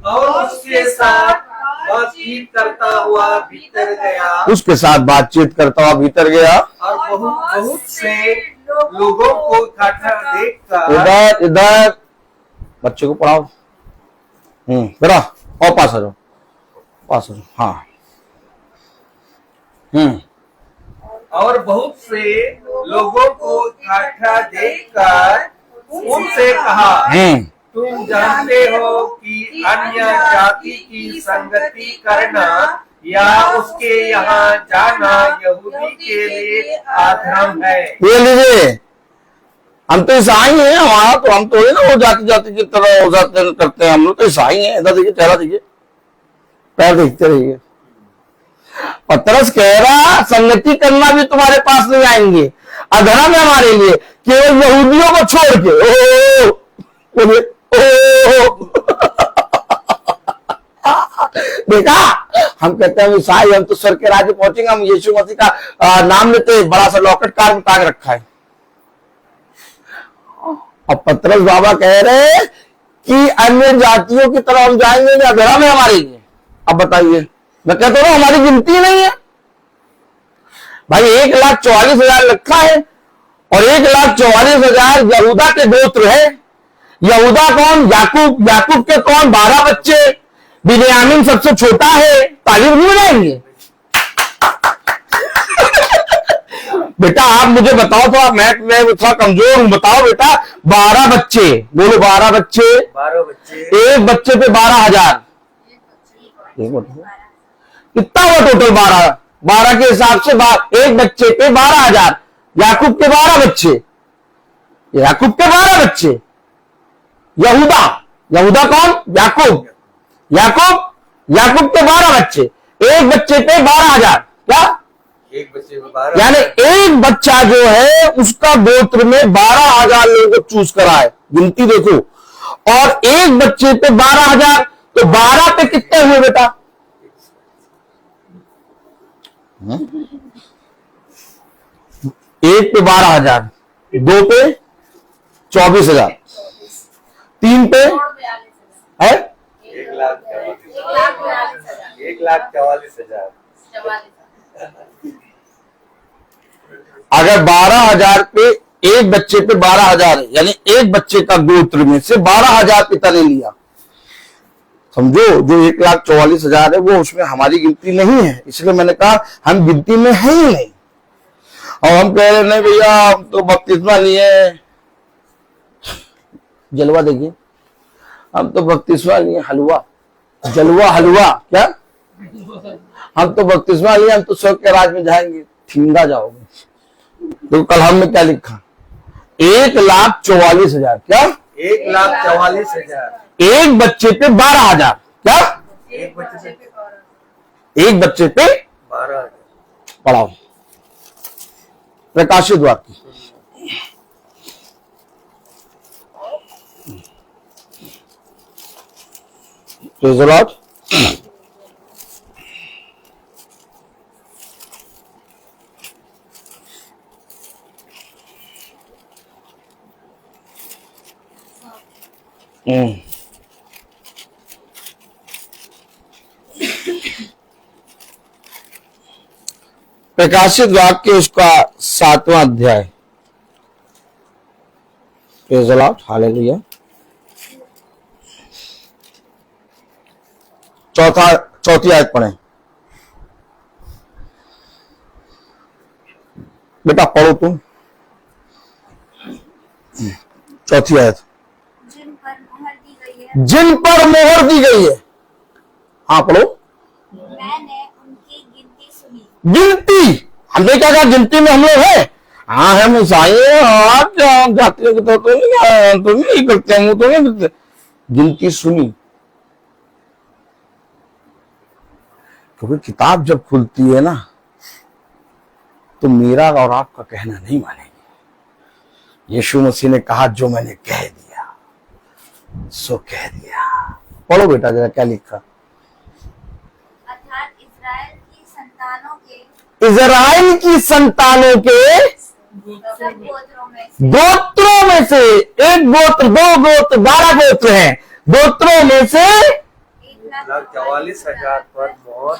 और उसके साथ बातचीत करता हुआ भीतर गया, और बहुत से लोगों को इकट्ठा देखकर इधर बच्चे को पढ़ाओ। जरा और पास आ जाओ। हाँ। और बहुत से लोगों को इकट्ठा देखकर उनसे कहा, तुम जानते हो कि अन्य जाति की संगति करना या उसके यहाँ जाना यहूदी के लिए अधर्म है। ये लीजिए, हम तो ईसाई हैं, हमारा तो हम तो ना वो जाति जाति की तरह हो जाते करते हैं, हम लोग तो ईसाई हैं। इधर देखिए, चेहरा देखिए, पैर देखते रहिए। पतरस कह रहा संगति करना भी तुम्हारे पास नहीं आएंगे, अधर्म है हमारे लिए, केवल यहूदियों को छोड़ के। ओ बोलिए ओ देखा, हम कहते हैं ईसाई, हम तो स्वर्ग के राज्य पहुंचेंगे, हम यीशु मसीह का नाम लेते, बड़ा सा लॉकेट कार में टांग रखा है। और पतरस बाबा कह रहे हैं कि अन्य जातियों की तरफ हम जाएंगे, अधर्म है हमारे लिए। अब बताइए, मैं कहता हूं हमारी गिनती नहीं है भाई। 1,44,000 लिखा है और 1,44,000 यहूदा के गोत्र है। यहूदा कौन? याकूब। याकूब के कौन? 12 बच्चे। बिन्यामीन सबसे छोटा है। तालीम नहीं बजाएंगे बेटा? आप मुझे बताओ तो, आप मैं थोड़ा कमजोर हूं, बताओ बेटा। 12 बच्चे, बोलो 12 बच्चे। 12 बच्चे, एक बच्चे पे 12,000। कितना हुआ टोटल? 12 के हिसाब से एक बच्चे पे 12,000। याकूब के 12 बच्चे, याकूब के 12 बच्चे। यहूदा, यहूदा कौन? याकूब। याकूब, याकूब के 12 बच्चे, एक बच्चे पे 12,000। क्या? एक बच्चे पे 12, यानी एक बच्चा जो है उसका गोत्र में 12,000 लोगों को चूज करा है। गिनती देखो, और एक बच्चे पे 12,000, तो 12 पे कितने हुए बेटा? एक पे 12,000, दो पे 24,000, तीन पे है 1,44,000। अगर 12,000 पे एक बच्चे पे 12,000 है, यानी एक बच्चे का गोत्र में से 12,000 पिता ने लिया। समझो, जो 1,44,000 है वो उसमें हमारी गिनती नहीं है। इसलिए मैंने कहा हम गिनती में है ही नहीं। और हम कह रहे नहीं भैया हम तो बपतिस्मा लिए, जलवा देखिए, हम तो बपतिस्मा लिए, हलवा जलवा हलवा क्या, हम तो बपतिस्मा लिए, हम तो स्वर्ग के राज में जाएंगे। ठिंगा जाओगे। तो कल हमने क्या लिखा? 1,44,000। क्या? 1,44,000। एक बच्चे पे 12,000। क्या? एक बच्चे पे एक बच्चे पे 12,000। पढ़ाओ प्रकाशित वाक्य। Praise the Lord. प्रकाशित वाक्य उसका 7वां अध्याय। Praise the Lord. हालेलुया। चौथी आयत पढ़े बेटा, पढ़ो तुम चौथी आयत। जिन पर मोहर दी गई है, जिन पर मोहर दी गई है। हाँ पढ़ो। मैंने उनकी गिनती सुनी। गिनती, हमने क्या कहा? गिनती में हम लोग हैं। हाँ हम ईसाई और जातियों की तो नहीं करते हैं, तो नहीं करते। गिनती सुनी, क्योंकि किताब जब खुलती है ना तो मेरा और आपका कहना नहीं मानेंगे। यीशु मसीह ने कहा जो मैंने कह दिया सो कह दिया। पढ़ो बेटा जरा क्या लिखा। अर्थात इज़राइल की संतानों के इज़राइल की संतानों के सब गोत्रों में से एक गोत्र, दो गोत्र, 12 गोत्र हैं। गोत्रों में से 1,44,000 पर मोहर।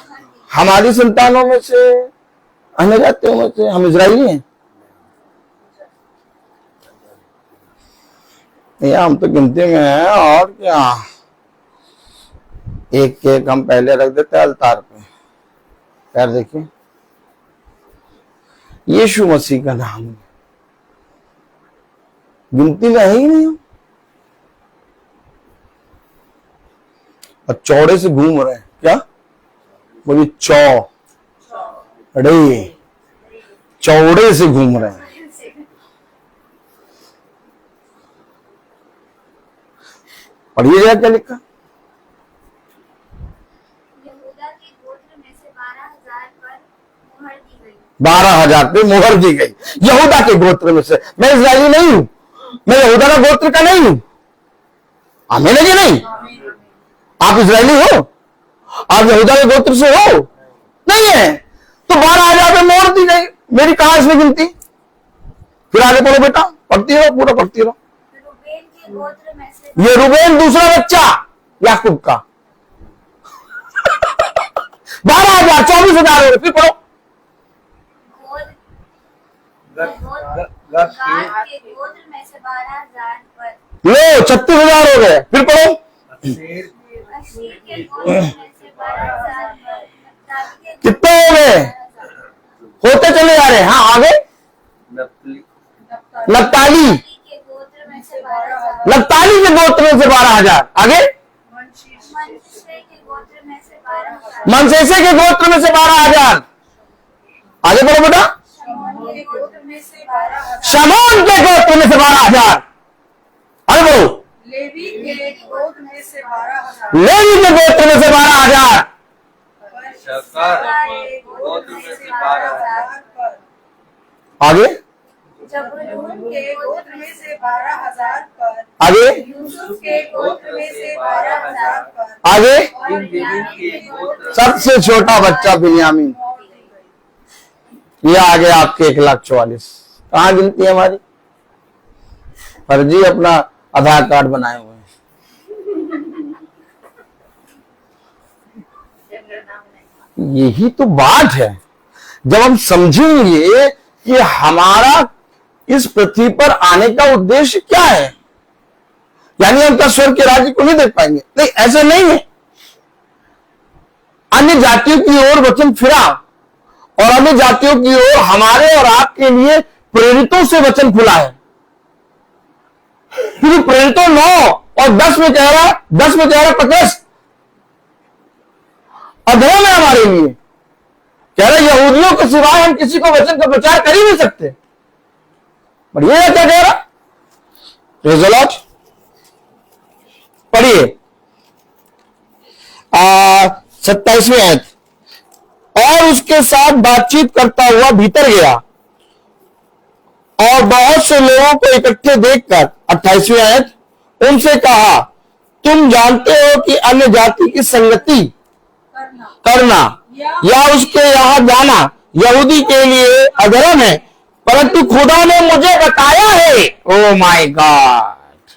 हमारी संतानों में से, अन्य जातियों में से, हम इजरायली हैं। या हम तो गिनती में हैं और क्या। एक केक हम पहले रख देते हैं अलतार पे। पैर देखिए, यीशु मसीह का नाम है। गिनती में है ही नहीं हम। और चौड़े से घूम रहे हैं क्या? बोलिए चौड़े से घूम रहे हैं। पढ़िए जरा क्या लिखा। यहूदा के गोत्र में से 12,000 पर मुहर दी गई। 12,000 पे मुहर दी गई। यहूदा के गोत्र में से। मैं इस्राएली नहीं हूं, मैं यहूदा का गोत्र का नहीं हूं। आमीन है कि नहीं? आप इस्राएली हो? आप यहूदा के गोत्र से हो? नहीं है। तो 12,000 पे मोहर दी गई। मेरी कहां इसमें गिनती? फिर आगे पढ़ो बेटा, पढ़ती रहो, पूरा पढ़ती रहो। रूबेन के गोत्र में से ये रूबेन दूसरा बच्चा याकूब का। 12,000, 24,000 हो गए। फिर पढ़ो। गाद के गोत्र में से 12,000 पर। लो 36,000 हो गए। फिर पढ़ो। अशीर के गोत्र में से 12,000 पर। नप्ताली के कितने हो गए? होते चले जा रहे हैं। हाँ आगे। नप्ताली के गोत्र में से 12,000। नप्ताली के गोत्र में से 12,000। आगे। मनश्शे के गोत्र में से 12,000। मनसेसे के गोत्र में से 12,000। आगे बढ़ो बेटा। शमोन के गोत्र में से 12,000। शमौन के गोत्र में से 12,000। आगे बढ़ो। लेवी के गोत्र में से 12,000। लेवी के गोत्र में से 12,000। गोत्र में से 12,000 पर। आगे। जबूलून के गोत्र में से 12,000 पर। आगे। यूसुफ के गोत्र में से 12,000 पर। आगे। और बिन्यामीन के गोत्र सबसे छोटा बच्चा बिन्यामीन। ये आगे आपके 1,44,000। कहाँ गिनती है हमारी? फर्जी अपना आधार कार्ड बनाए हुए हैं। यही तो बात है। जब हम समझेंगे कि हमारा इस पृथ्वी पर आने का उद्देश्य क्या है, यानी हम क्या स्वर्ग के राज्य को नहीं देख पाएंगे? नहीं, ऐसा नहीं है। अन्य जातियों की ओर वचन फिरा और अन्य जातियों की ओर हमारे और आपके लिए प्रेरितों से वचन खुला है। क्योंकि प्रेरितों 9 और 10 में कह रहा पतरस अधर्म है हमारे लिए। कह रहा यहूदियों के सिवाय हम किसी को वचन का प्रचार कर ही नहीं सकते। पर ये क्या कह रहा? Praise the Lord. पढ़िए 27वीं आयत। और उसके साथ बातचीत करता हुआ भीतर गया और बहुत से लोगों को इकट्ठे देखकर 28वीं आयत उनसे कहा, तुम जानते हो कि अन्य जाति की संगति करना या उसके यहां जाना यहूदी के लिए अधर्म है, परंतु खुदा ने मुझे बताया है। ओ माय गॉड,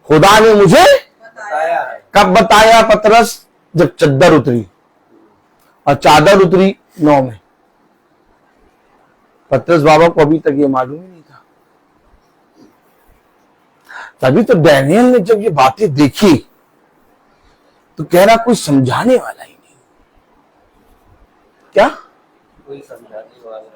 खुदा ने मुझे बताया है। कब बताया पतरस? जब चद्दर उतरी, और चादर उतरी 9 में। पतरस बाबा को अभी तक ये मालूम ही नहीं था। तभी तो डैनियल ने जब ये बातें देखी तो कह रहा कोई समझाने वाला ही नहीं। क्या? कोई समझाने वाला नहीं।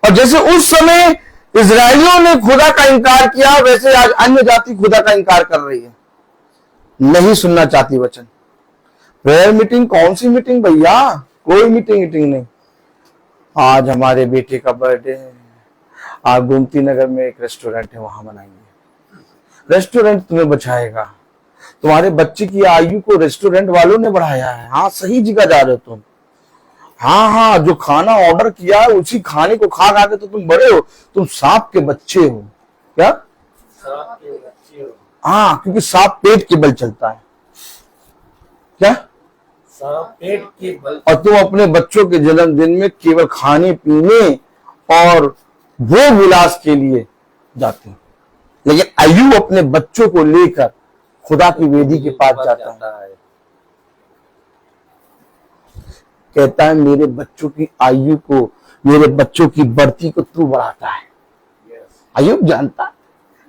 और जैसे उस समय इजरायलियों ने खुदा का इनकार किया, वैसे आज अन्य जाति खुदा का इनकार कर रही है, नहीं सुनना चाहती वचन। प्रेयर मीटिंग कौन सी मीटिंग भैया? कोई मीटिंग नहीं। आज हमारे बेटे का बर्थडे है, आप गोमती नगर में एक रेस्टोरेंट है, वहां मनाएंगे। रेस्टोरेंट तुम्हें बचाएगा। तुम्हारे बच्चे की आयु को रेस्टोरेंट वालों ने बढ़ाया है। हाँ, सही जगह जा रहे हो तुम। हाँ, जो खाना ऑर्डर किया है उसी खाने को खा खा के तो तुम बड़े हो। तुम सांप के बच्चे हो। क्या? सांप के बच्चे हो। हाँ, क्योंकि सांप पेट के बल चलता है। क्या? सांप पेट के बल। और तुम अपने बच्चों के जन्मदिन में केवल खाने पीने और भोग विलास के लिए जाते हो, लेकिन आयु अपने बच्चों को लेकर खुदा की वेदी के पास जाता है। कहता है मेरे बच्चों की आयु को, मेरे बच्चों की बढ़ती को तू बढ़ाता है। अय्यूब जानता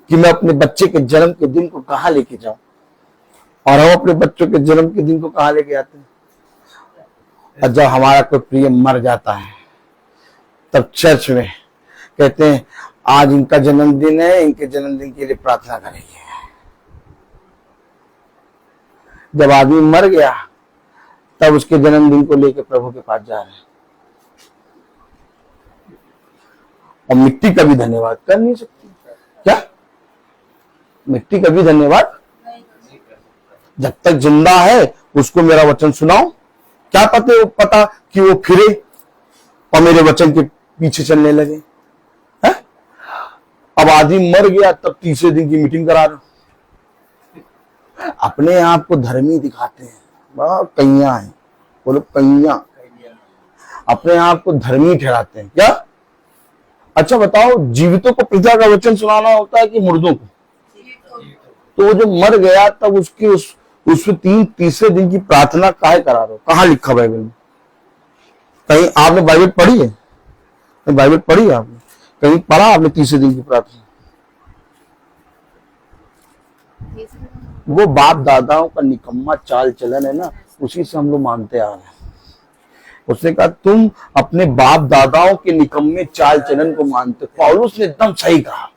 कि मैं अपने बच्चे के जन्म के दिन को कहां लेके जाऊं, और हम अपने बच्चों के जन्म के दिन को कहां लेके आते हैं। और जब हमारा कोई प्रिय मर जाता है तब चर्च में कहते हैं आज इनका जन्मदिन है, इनके जन्मदिन के लिए प्रार्थना करेंगे। जब आदमी मर गया तब उसके जन्मदिन को लेकर प्रभु के पास जा रहे हैं, और मिट्टी का भी धन्यवाद कर नहीं सकती। क्या मिट्टी का भी धन्यवाद? जब तक जिंदा है उसको मेरा वचन सुनाओ, क्या पता कि वो फिरे और मेरे वचन के पीछे चलने लगे। है? अब आदमी मर गया तब तीसरे दिन की मीटिंग करा रहे हो। अपने आप को धर्मी दिखाते हैं, कैया है, बोलो कैया, अपने आप को धर्मी ठहराते हैं। क्या? अच्छा बताओ, जीवितों को पिता का वचन सुनाना होता है कि मुर्दों को? तो वो जो मर गया तब उसकी उसमें तीसरे दिन की प्रार्थना काहे करा रहे हो? कहाँ लिखा बाइबल में? कहीं आपने बाइबल पढ़ी है? बाइबल पढ़ी है आपने? कहीं पढ़ा आपने तीसरे दिन की प्रार्थना? वो बाप दादाओं का निकम्मा चाल चलन है ना, उसी से हम लोग मानते आ रहे हैं। उसने कहा तुम अपने बाप दादाओं के निकम्मे चाल चलन को मानते। पौलुस ने एकदम सही कहा,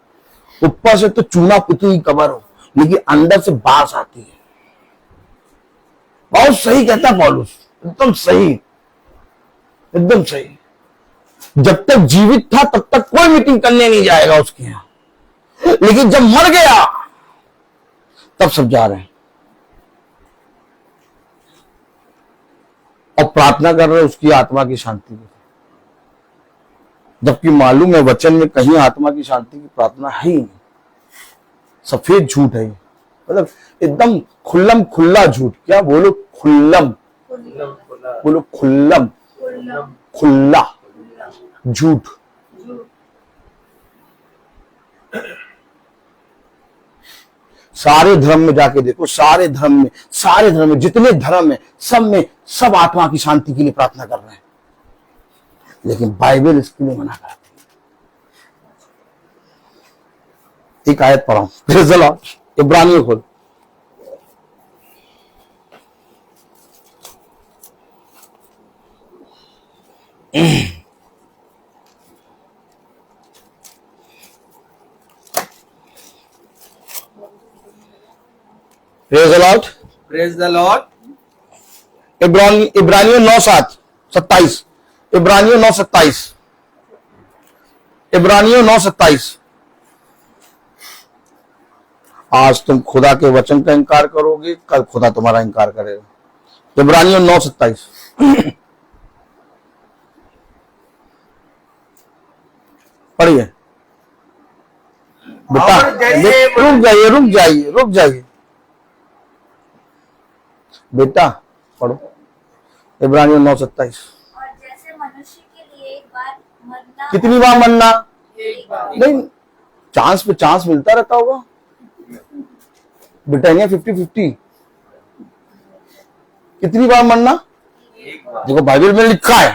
ऊपर से तो चूना पुती कबर हो लेकिन अंदर से बास आती है। बहुत सही कहता पौलुस, एकदम सही, एकदम सही। जब तक जीवित था तब तक कोई मीटिंग करने नहीं जाएगा उसके यहां, लेकिन जब मर गया तब सब जा रहे हैं और प्रार्थना कर रहे हैं उसकी आत्मा की शांति की। जबकि मालूम है वचन में कहीं आत्मा की शांति की प्रार्थना है ही नहीं। सफेद झूठ है, मतलब एकदम खुल्लम खुल्ला झूठ। क्या बोलो? खुल्लम, बोलो खुल्लम खुल्ला झूठ। सारे धर्म में जाके देखो, सारे धर्म में जितने धर्म है सब में सब आत्मा की शांति के लिए प्रार्थना कर रहे हैं, लेकिन बाइबल इसके लिए मना करती है। एक आयत पढ़ा, इब्रानियों खोल। Praise the Lord, praise the Lord. इब्रानियों 9:27, इब्रानियों 9:27, इब्रानियों 9:27। आज तुम खुदा के वचन का इनकार करोगे, कल खुदा तुम्हारा इनकार करेगा। इब्रानियों 9:27 पढ़िए बेटा। रुक जाइए बेटा, पढ़ो इब्रानियों 9:27। और जैसे मनुष्य के लिए एक बार मरना, कितनी बार मरना? एक बार। नहीं, चांस पे चांस मिलता रहता होगा बेटा। 50-50। कितनी बार मरना? एक बार। देखो बाइबल में लिखा है,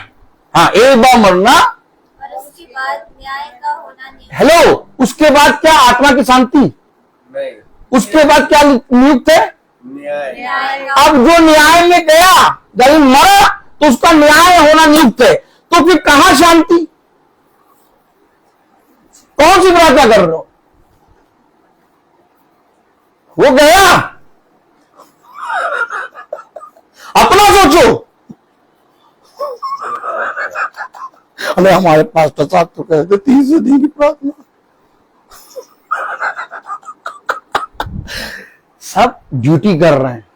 हाँ एक बार मरना, और उसके बाद न्याय का होना नहीं। हेलो, उसके बाद क्या? आत्मा की शांति। नहीं, उसके बाद क्या नियुक्त है? न्याय। न्याय का अब जो न्याय में गया, जब मरा तो उसका न्याय होना नियुक्त है, तो फिर कहां शांति? कौन सी प्रार्थना कर रहे हो? वो गया, अपना सोचो। हमें हमारे पास्टर साहब तो कहते 30 दिन की प्रार्थना। सब ड्यूटी कर रहे हैं।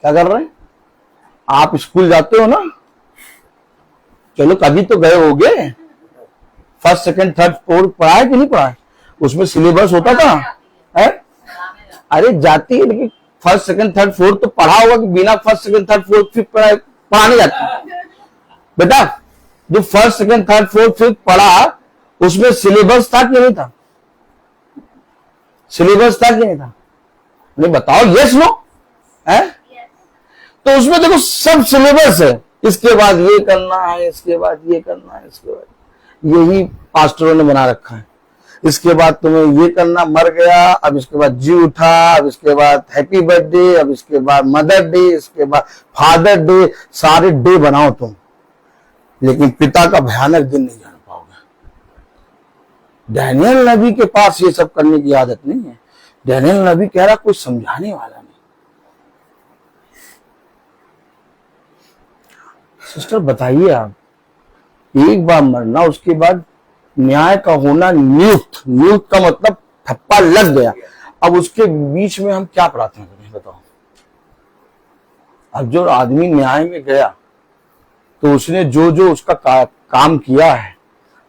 क्या कर रहे हैं? आप स्कूल जाते हो ना, चलो कभी तो गए होगे, फर्स्ट सेकंड थर्ड फोर्थ पढ़ा है कि नहीं पढ़ा है? उसमें सिलेबस होता था है? अरे जाती है, लेकिन फर्स्ट सेकंड थर्ड फोर्थ तो पढ़ा होगा कि बिना first second third fourth fifth पढ़ाने जाती बेटा। जो first second third fourth fifth पढ़ा उसमें सिलेबस था कि नहीं था? सिलेबस था कि नहीं था? नहीं बताओ, यस नो है? तो उसमें देखो सब सिलेबस है, इसके बाद ये करना है, इसके बाद ये करना है, इसके बाद यही पास्टरों ने बना रखा है। इसके बाद तुम्हें ये करना, मर गया, अब इसके बाद जी उठा, अब इसके बाद हैप्पी बर्थडे, अब इसके बाद मदर डे, इसके बाद फादर डे, सारे डे बनाओ तुम, लेकिन पिता का भयानक दिन नहीं जान पाओगे। डैनियल नबी के पास ये सब करने की आदत नहीं है। डैनियल नबी कह रहा कोई समझाने वाला नहीं। सिस्टर बताइए, आप एक बार मरना, उसके बाद न्याय का होना नियुक्त, नियुक्त का मतलब ठप्पा लग गया, अब उसके बीच में हम क्या प्रार्थना करें बताओ। अब जो आदमी न्याय में गया तो उसने जो जो उसका काम किया है,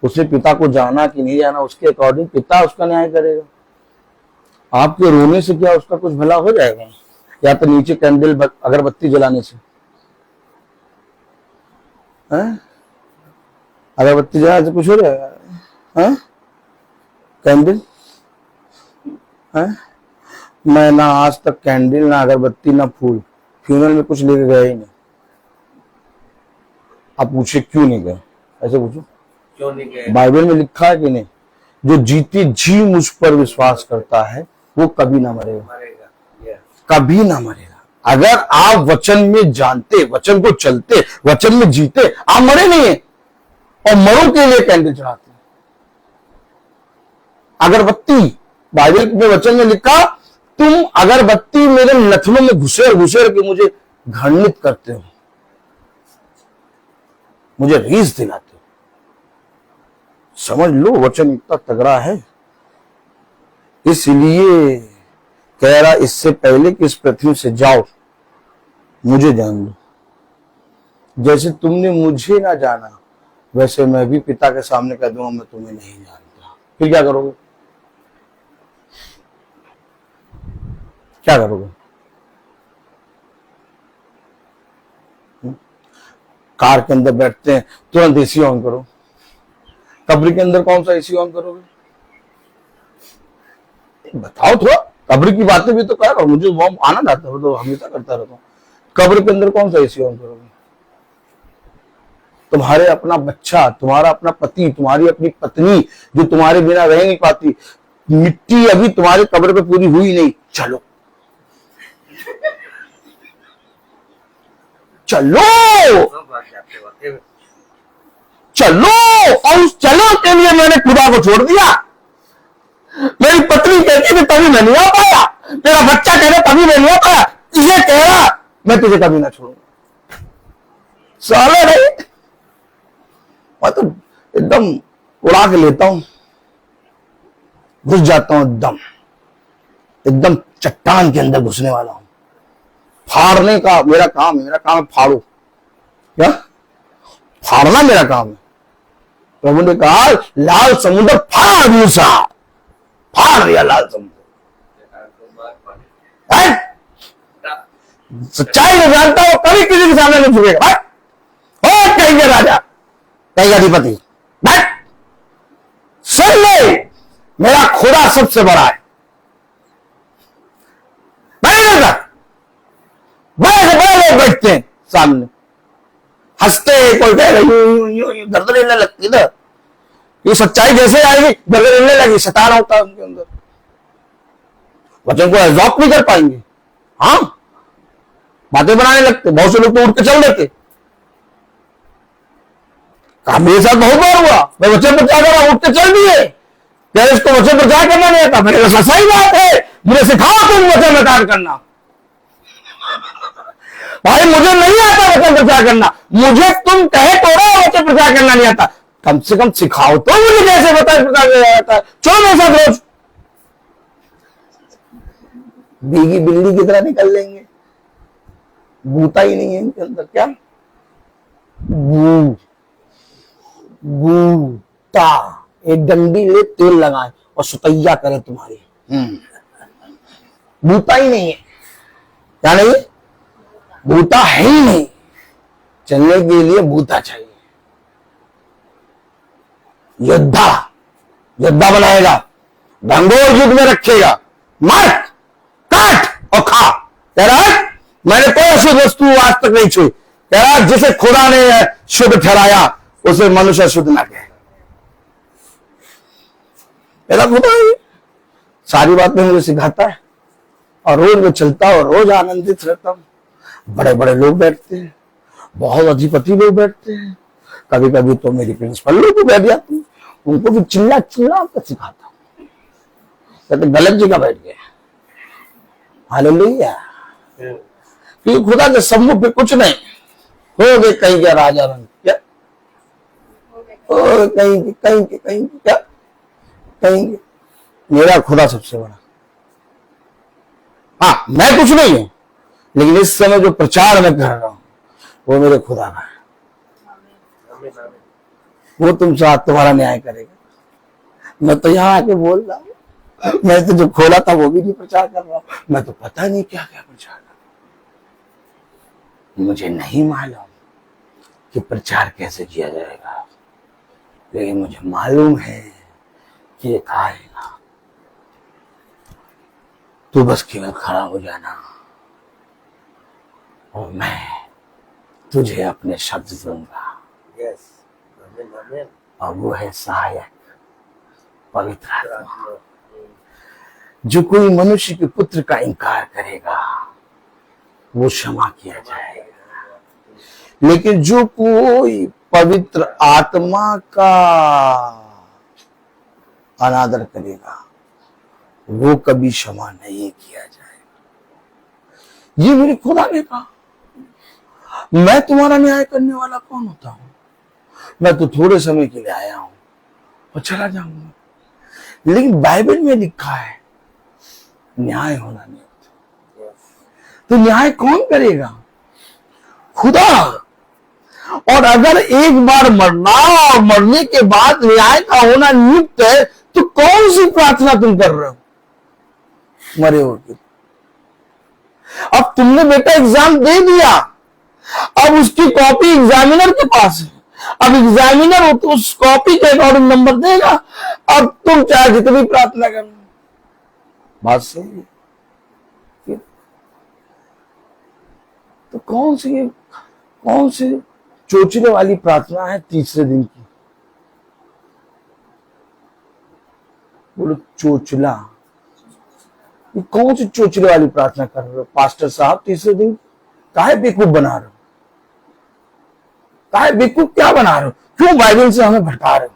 उसने पिता को जाना कि नहीं जाना, उसके अकॉर्डिंग पिता उसका न्याय करेगा। आपके रोने से क्या उसका कुछ भला हो जाएगा? या तो नीचे कैंडल अगरबत्ती जलाने से, अगरबत्ती जलाने से कुछ हो जाएगा? कैंडल, मैं ना आज तक कैंडल, ना अगरबत्ती, ना फूल फ्यूनरल में कुछ लेके गया ही नहीं। आप पूछे क्यों नहीं गए, ऐसे पूछो क्यों नहीं गए? बाइबल में लिखा है कि नहीं, जो जीती जी मुझ पर विश्वास करता है वो कभी ना मरेगा, कभी ना मरेगा। अगर आप वचन में जानते, वचन को चलते, वचन में जीते, आप मरे नहीं है। और मरो के लिए कैंडल चढ़ाते, अगरबत्ती, बाइबल में वचन में लिखा, तुम अगरबत्ती मेरे नथनों में घुसेर घुसेर के मुझे घृणित करते हो, मुझे रीस दिलाते हो। समझ लो वचन इतना तगड़ा है। इसलिए कह रहा, इससे पहले कि इस पृथ्वी से जाओ मुझे जान लो। जैसे तुमने मुझे ना जाना, वैसे मैं भी पिता के सामने कह दूंगा मैं तुम्हें नहीं जानता। फिर क्या करोगे? क्या करोगे? कार के अंदर बैठते हैं, तुरंत एसी ऑन करो। कब्र के अंदर कौन सा एसी ऑन करोगे? बताओ थोड़ा, कब्र की बातें भी तो क्या करो, मुझे वो आनंद आता है, तो हमेशा करता रहता हूँ। कब्र के अंदर कौन सा एसी ऑन करोगे? तुम्हारे अपना बच्चा, तुम्हारा अपना पति, तुम्हारी अपनी पत्नी जो तुम्हारे बिना रह नहीं पाती, मिट्टी अभी तुम्हारे कब्र पे पूरी हुई नहीं, चलो चलो चलो। और उस चलो के लिए मैंने खुदा को छोड़ दिया। मेरी पत्नी कहती थी तभी मैं नहीं आ पाया, मेरा बच्चा कह रहा तभी मैं नहीं आ पाया, तुझे कह रहा मैं तुझे कभी ना छोड़ूंगा। साले नहीं, मैं तो एकदम उड़ा के लेता हूं, घुस जाता हूं, एकदम चट्टान के अंदर घुसने वाला हूं। फाड़ने का मेरा काम है, मेरा काम है फाड़ो। क्या फाड़ना मेरा काम है? प्रभु ने कहा लाल समुद्र फाड़ मूसा, फाड़ दिया लाल समुद्र। सच्चाई को जानता हो कभी किसी के सामने नहीं झुकेगा। कहीं के राजा, कहीं अधिपति, सुन ले, मेरा खुदा सबसे बड़ा है। बड़े लोग बैठते हैं सामने, हंसते, कोई कह रहे यूं गर्दन हिलने लगती ना, ये सच्चाई जैसे आएगी गर्दन हिलने लगी, शैतान होता है उनके अंदर, वचन को एब्जॉर्ब नहीं कर पाएंगे। हाँ, बातें बनाने लगते, बहुत से लोग तो उठ के चल देते। मेरे साथ बहुत बार हुआ, मैं वचन प्रचार कर रहा, उठ के चल दिए, क्या इसको वचन प्रचार करना नहीं आता? मैंने कहा सही बात है, मुझे सिखाओ तुम वचन प्रचार करना। भाई मुझे नहीं आता वचन प्रचार करना, मुझे तुम कहे तो रहो वचन प्रचार करना नहीं आता, कम से कम सिखाओ तो मुझे कैसे वचन प्रचार किया जाता है। चलो मेरे साथ रोज, भीगी बिल्ली की तरह निकल लेंगे, बूता ही नहीं है इनके अंदर। क्या बूता, एक डंडी ले तेल लगाए और सुतैया करे तुम्हारी, बूता ही नहीं है। क्या नहीं है? बूता है ही नहीं, चलने के लिए बूता चाहिए। योद्धा, योद्धा बनाएगा, ढंगोर युद्ध में रखेगा, मार काट और खा। कह रहा है मैंने कोई अशुद्ध वस्तु आज तक नहीं छुई। कह रहा जिसे खुदा ने शुद्ध ठहराया उसे मनुष्य शुद्ध ना कहे। मेरा खुदा है, सारी बातें मुझे सिखाता है और रोज में चलता और रोज आनंदित रहता हूँ। बड़े बड़े लोग बैठते हैं, बहुत अधिपति लोग बैठते हैं, कभी कभी तो मेरी प्रिंसिपल लोग भी बैठ जाते हैं, उनको भी चिल्ला चिल्ला कर सिखाता हूँ। कहते गलत जगह बैठ गए। हालेलुया। क्योंकि खुदा के सम्मुख पे कुछ नहीं हो गए, कहीं क्या राजा रंग क्या कहीं कहीं कहीं क्या कहीं। मेरा खुदा सबसे बड़ा। हाँ, मैं कुछ नहीं हूं, लेकिन इस समय जो प्रचार मैं कर रहा हूं वो मेरे खुदा का है। वो तुम साथ तुम्हारा न्याय करेगा। मैं तो यहां आके बोल रहा हूं, मैं तो जो खोला था वो भी नहीं प्रचार कर रहा हूं। मैं तो पता नहीं क्या क्या प्रचार कर रहा हूं। मुझे नहीं मालूम कि प्रचार कैसे किया जाएगा, लेकिन मुझे मालूम है कि ये आएगा। तू बस केवल खड़ा हो जाना और मैं तुझे अपने शब्द दूंगा। और वो है सहायक, पवित्र आत्मा। जो कोई मनुष्य के पुत्र का इनकार करेगा वो क्षमा किया जाएगा, लेकिन जो कोई पवित्र आत्मा का अनादर करेगा वो कभी क्षमा नहीं किया जाएगा। ये मेरे खुदा ने कहा। मैं तुम्हारा न्याय करने वाला कौन होता हूं? मैं तो थोड़े समय के लिए आया हूं और चला जाऊंगा। लेकिन बाइबल में लिखा है न्याय होना नहीं होता। तो न्याय कौन करेगा? खुदा। और अगर एक बार मरना और मरने के बाद न्याय का होना नियुक्त है तो कौन सी प्रार्थना तुम कर रहे हो मरे हो के? अब तुमने बेटा एग्जाम दे दिया, अब उसकी कॉपी एग्जामिनर के पास है। अब एग्जामिनर तो उस कॉपी के अकॉर्डिंग नंबर देगा। अब तुम चाहे जितनी प्रार्थना करो। बात सही है। तो कौन सी चोचले वाली प्रार्थना है तीसरे दिन की? बोलो चोचला। ये कौन सी चोचले वाली प्रार्थना कर रहे हो पास्टर साहब? तीसरे दिन काहे बेवकूफ बना रहे हो? काहे बेवकूफ क्या बना रहे हो? क्यों बाइबल से हमें भटका रहे हो?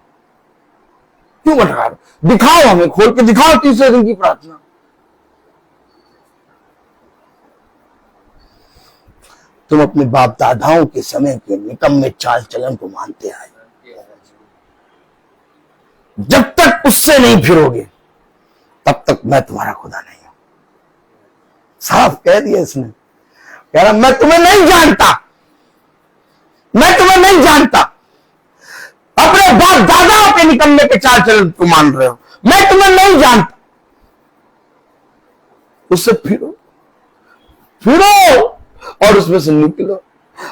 क्यों भटका रहे हो? दिखाओ, हमें खोल के दिखाओ तीसरे दिन की प्रार्थना। तुम अपने बाप दादाओं के समय के निकम्मे चाल चलन को मानते आए। जब तक उससे नहीं फिरोगे तब तक मैं तुम्हारा खुदा नहीं हूं। साफ कह दिया इसने। कह रहा मैं तुम्हें नहीं जानता, मैं तुम्हें नहीं जानता। अपने बाप दादाओं के निकम्मे के चाल चलन को मान रहे हो। मैं तुम्हें नहीं जानता। उससे फिरो और उसमें से निकलो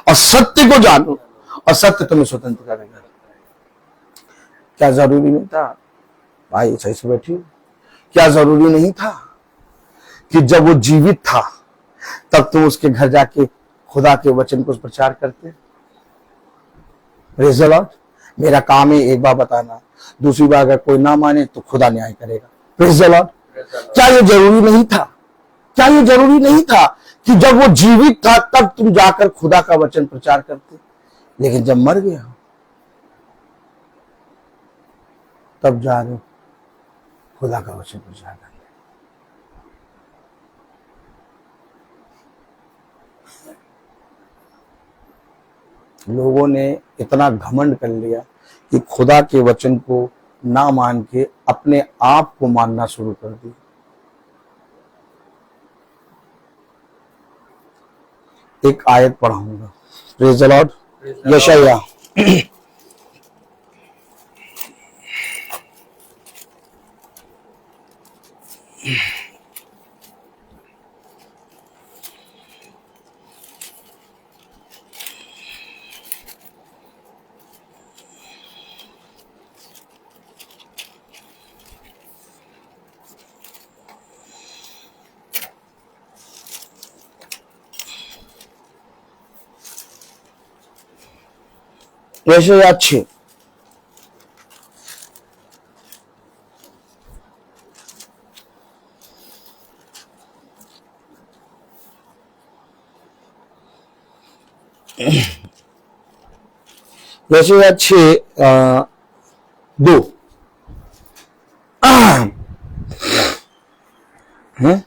और सत्य को जानो और सत्य तुम्हें स्वतंत्र करेगा। क्या जरूरी नहीं था भाई? सही से बैठी। क्या जरूरी नहीं था कि जब वो जीवित था तब तुम उसके घर जाके खुदा के वचन को प्रचार करते? Praise the Lord. मेरा काम है एक बार बताना, दूसरी बार अगर कोई ना माने तो खुदा न्याय करेगा। Praise the Lord. क्या ये जरूरी नहीं था? क्या ये जरूरी नहीं था कि जब वो जीवित था तब तुम जाकर खुदा का वचन प्रचार करते? लेकिन जब मर गया तब जा रहे हो खुदा का वचन प्रचार करने। लोगों ने इतना घमंड कर लिया कि खुदा के वचन को ना मान के अपने आप को मानना शुरू कर दिया। एक आयत पढ़ाऊंगा। Praise the Lord. यशायाह यशायाह 6 वैसे या 6 2 हैं?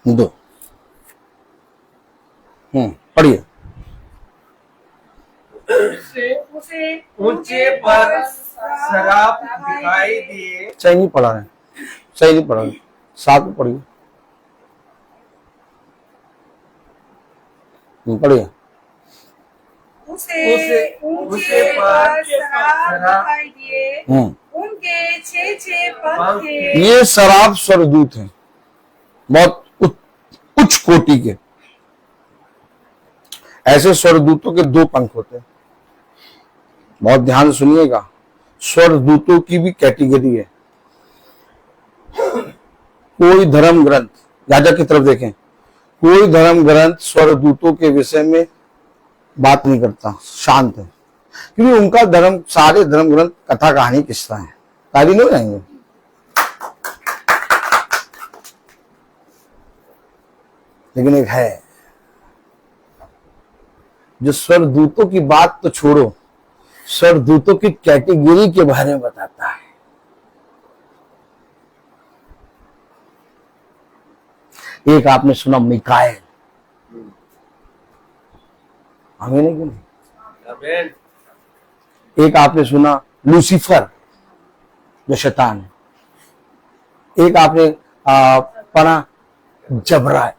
दो पढ़िए। उसे ऊंचे पर शराब दिखाई दिए। सही नहीं पढ़ा रहे, सही नहीं पढ़ा रहे, साथ में पढ़िए। पढ़िए। उसे ऊंचे पर शराब दिखाई दिए, उनके 6 पंख थे। ये शराब स्वर्गदूत हैं, बहुत उच्च कोटि के। ऐसे स्वर्गदूतों के 2 पंख होते हैं, बहुत ध्यान से सुनिएगा। स्वर्गदूतों की भी कैटेगरी है। कोई धर्म ग्रंथ, राजा की तरफ देखें, कोई धर्म ग्रंथ स्वर्गदूतों के विषय में बात नहीं करता, शांत है, क्योंकि उनका धर्म, सारे धर्म ग्रंथ कथा कहानी किस्सा है। ताली नहीं हो जाएंगे? लेकिन एक है जो स्वर्गदूतों की बात तो छोड़ो, स्वर्गदूतों की कैटेगरी के बारे में बताता है। एक आपने सुना मिकाएल, हमें नहीं क्यों? एक आपने सुना लूसीफर जो शैतान है। एक आपने पढ़ा जबराइल।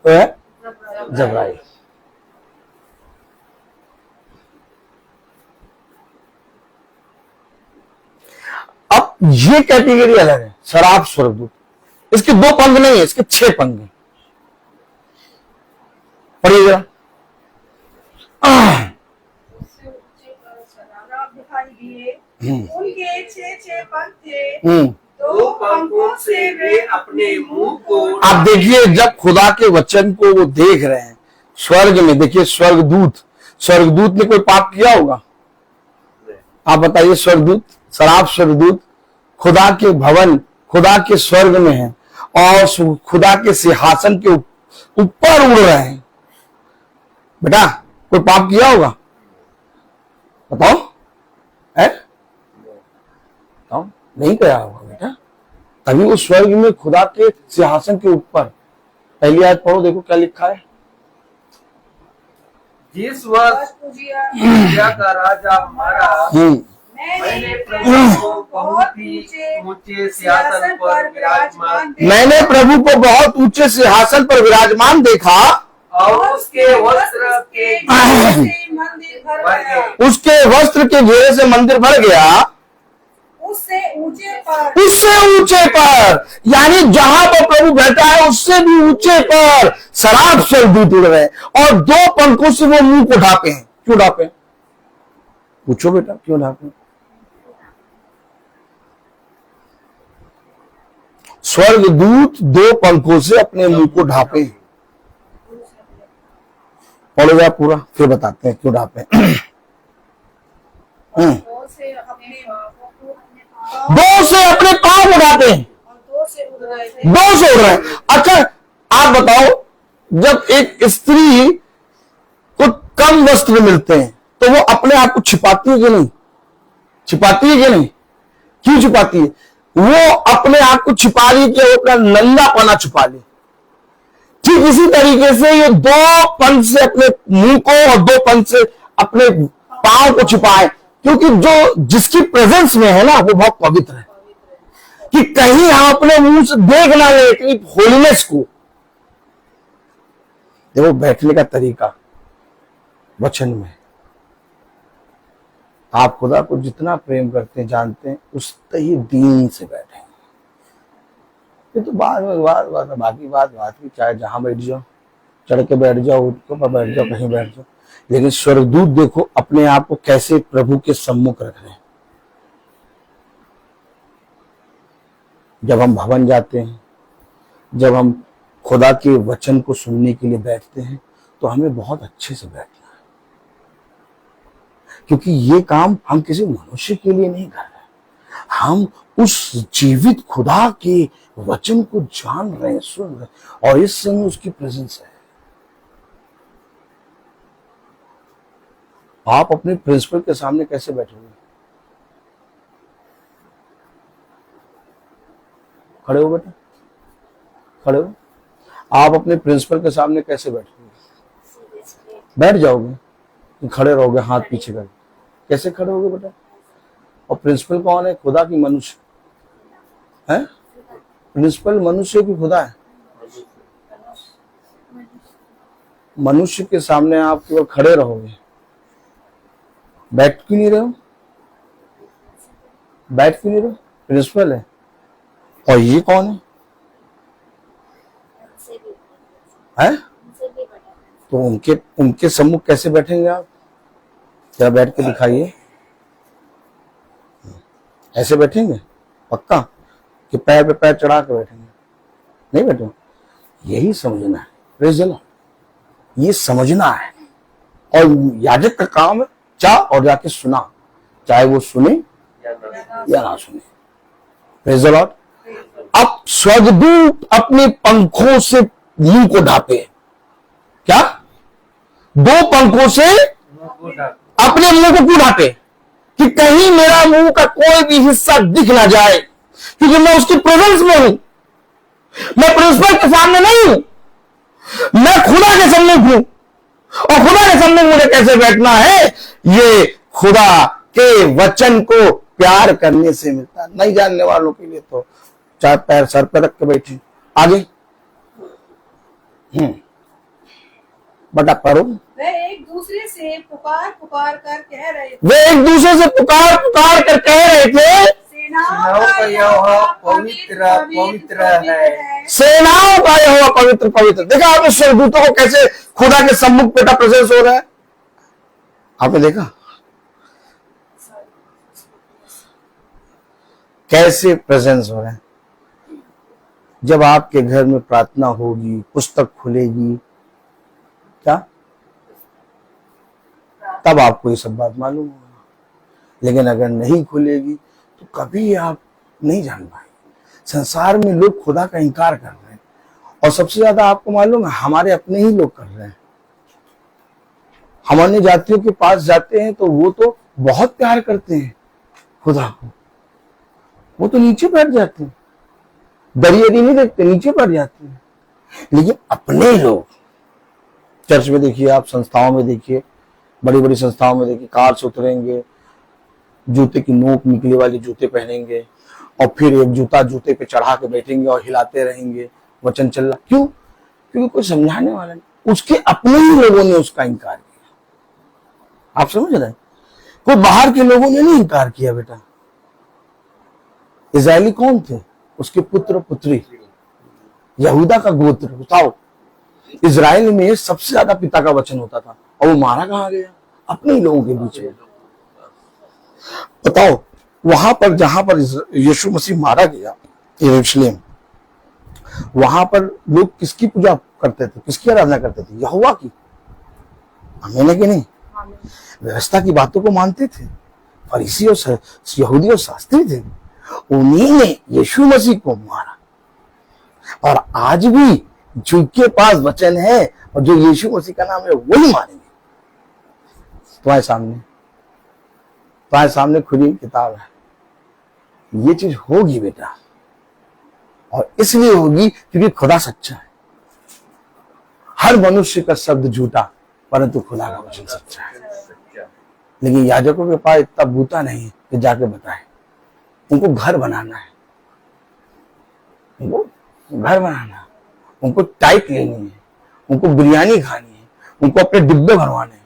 अब ये कैटेगरी अलग है, शराब स्वर्गदूत। इसके 2 पंख नहीं है, इसके 6 पंख हैं। पढ़िए जरा। शराब दिखाई दिए, उनके 6 पंख थे। 2 पंखों से वे अपने मुंह को। आप देखिए, जब खुदा के वचन को वो देख रहे हैं स्वर्ग में, देखिए स्वर्गदूत ने कोई पाप किया होगा? आप बताइए। स्वर्गदूत, शराब स्वर्गदूत खुदा के भवन, खुदा के स्वर्ग में है और खुदा के सिंहासन के ऊपर उड़ रहे हैं। बेटा, कोई पाप किया होगा? बताओ, है? बताओ, नहीं किया होगा बेटा, तभी वो स्वर्ग में खुदा के सिंहासन के ऊपर। पहली आयत पढ़ो, देखो क्या लिखा है। जिस वर्ष उजिया का राजा हमारा, मैंने प्रभु को बहुत ही ऊंचे सिंहासन पर विराजमान, मैंने प्रभु को बहुत ऊंचे सिंहासन पर विराजमान देखा और उसके वस्त्र के मंदिर भर गया। उसके वस्त्र के घेरे से मंदिर भर गया। उससे ऊंचे पर, यानी जहां पर प्रभु बैठा है उससे भी ऊंचे पर शराब स्वर्गदूत उड़ रहे हैं और 2 पंखों से वो मुंह को ढांपे हैं। क्यों ढांपे? पूछो बेटा, क्यों ढांपे? स्वर्गदूत 2 पंखों से अपने मुंह को ढांपे। पढ़ेगा पूरा, फिर बताते हैं क्यों ढांपे। 2 से अपने पांव उड़ाते हैं, 2 से उड़ रहे थे। 2 से उड़ रहे हैं। अच्छा, आप बताओ, जब एक स्त्री को कम वस्त्र मिलते हैं तो वो अपने आप को छिपाती है कि नहीं? छिपाती है कि नहीं? क्यों छिपाती है? वो अपने आप को छिपा रही कि वो अपना नंगापना छुपा ले। ठीक इसी तरीके से ये 2 पंख से अपने मुंह को और 2 पंख से अपने पांव को छिपाए, क्योंकि जो जिसकी प्रेजेंस में है ना वो बहुत पवित्र है, कि कहीं हम अपने मुंह से देख ना ले कि होलीनेस को। देखो बैठने का तरीका वचन में, आप खुदा को जितना प्रेम करते हैं, जानते हैं, उतना ही दीन से बैठे। ये तो बाद में बाकी बात की, चाहे जहां बैठ जाओ, चढ़ के बैठ जाओ, उठ के बैठ जाओ, कहीं बैठ जाओ, लेकिन स्वर्गदूत देखो अपने आप को कैसे प्रभु के सम्मुख रख रहे हैं। जब हम भवन जाते हैं, जब हम खुदा के वचन को सुनने के लिए बैठते हैं, तो हमें बहुत अच्छे से बैठना है, क्योंकि ये काम हम किसी मनुष्य के लिए नहीं कर रहे, हम उस जीवित खुदा के वचन को जान रहे हैं, सुन रहे हैं, और इस समय उसकी प्रेजेंस है। आप अपने प्रिंसिपल के सामने कैसे बैठोगे? खड़े हो बेटा, खड़े हो। आप अपने प्रिंसिपल के सामने कैसे बैठोगे? बैठ जाओगे कि खड़े रहोगे हाथ पीछे करके? कैसे खड़े होगे बेटा? और प्रिंसिपल कौन है? खुदा की मनुष्य है? प्रिंसिपल मनुष्य की खुदा है? मनुष्य के सामने आप केवल खड़े रहोगे, बैठ क्यों नहीं रहे हो? बैठ क्यों नहीं रहे हो? प्रिंसिपल है। और ये कौन है? है? तो उनके सम्मुख कैसे बैठेंगे आप? जरा बैठ के दिखाइए। ऐसे बैठेंगे पक्का कि पैर पे पैर चढ़ा के बैठेंगे? नहीं बैठो। यही समझना है, प्रेज़ द लॉर्ड। ये समझना है। और याजक का काम है जा और जाके सुना, चाहे वो सुने या ना सुने। Praise the Lord. अब स्वर्गदूत अपने पंखों से मुंह को ढांपे। क्या? 2 पंखों से अपने मुंह को क्यों ढांपे? कि कहीं मेरा मुंह का कोई भी हिस्सा दिख ना जाए, क्योंकि मैं उसकी प्रेजेंस में हूं। मैं प्रिंसिपल के सामने नहीं हूं, मैं खुदा के सम्मुख हूं। और खुदा के सम्मुख मुझे कैसे बैठना है? ये खुदा के वचन को प्यार करने से मिलता है। नहीं जानने वालों के लिए तो चाहे पैर सर पर रख के बैठे। आगे बटा पढ़ो। वे एक दूसरे से पुकार पुकार कर कह रहे थे, वे एक दूसरे से पुकार पुकार कर कह रहे थे, सेनाओं का यहोवा पवित्र पवित्र है। सेनाओं का यहोवा पवित्र पवित्र। देखा आपने स्वर्गदूतों को कैसे खुदा के सम्मुख बेटा प्रेजेंस हो रहा है? आपने देखा कैसे प्रेजेंस हो रहा है? जब आपके घर में प्रार्थना होगी, पुस्तक खुलेगी, क्या तब आपको ये सब बात मालूम होगा। लेकिन अगर नहीं खुलेगी तो कभी आप नहीं जान पाएंगे। संसार में लोग खुदा का इनकार कर रहे हैं, और सबसे ज्यादा आपको मालूम है हमारे अपने ही लोग कर रहे हैं। हम अन्य जातियों के पास जाते हैं तो वो तो बहुत प्यार करते हैं खुदा को, वो तो नीचे बैठ जाते हैं, दरियरी नहीं देखते, नीचे बैठ जाते हैं। लेकिन अपने लोग चर्च में देखिए, आप संस्थाओं में देखिए, बड़ी बड़ी संस्थाओं में देखिए, कार से उतरेंगे, जूते की नोक निकले वाले जूते पहनेंगे, और फिर एक जूता जूते पे चढ़ा के बैठेंगे और हिलाते रहेंगे, वचन चल रहा। क्यों? क्योंकि कोई समझाने वाला नहीं। उसके अपने ही लोगों ने उसका इनकार किया। आप समझ रहे हैं? कोई बाहर के लोगों ने नहीं इनकार किया बेटा। इजरायली कौन थे? उसके पुत्र पुत्री, यहूदा का गोत्र। बताओ, इजराइल में सबसे ज्यादा पिता का वचन होता था, और वो मारा कहाँ गया? अपने ही लोगों के बीच में। बताओ, वहां पर जहां पर यीशु मसीह मारा गया, यरूशलेम, वहां पर लोग किसकी पूजा करते थे, किसकी आराधना करते थे? यहोवा की। हमें कि नहीं? व्यवस्था की बातों को मानते थे। फरीसी और यहूदी और शास्त्री थे, उन्हीं ने यीशु मसीह को मारा। और आज भी जिनके पास वचन है और जो यीशु मसीह का नाम है, वही मारेंगे। तुम्हारे सामने खुली किताब है। ये चीज होगी बेटा, और इसलिए होगी क्योंकि खुदा सच्चा है। हर मनुष्य का शब्द झूठा, परंतु खुदा का वचन सच्चा है। लेकिन याजकों के पास इतना बूता नहीं है कि जाके बताए। उनको घर बनाना है, उनको घर बनाना है, उनको टाइट लेनी है, उनको बिरयानी खानी है, उनको अपने डिब्बे भरवाने हैं।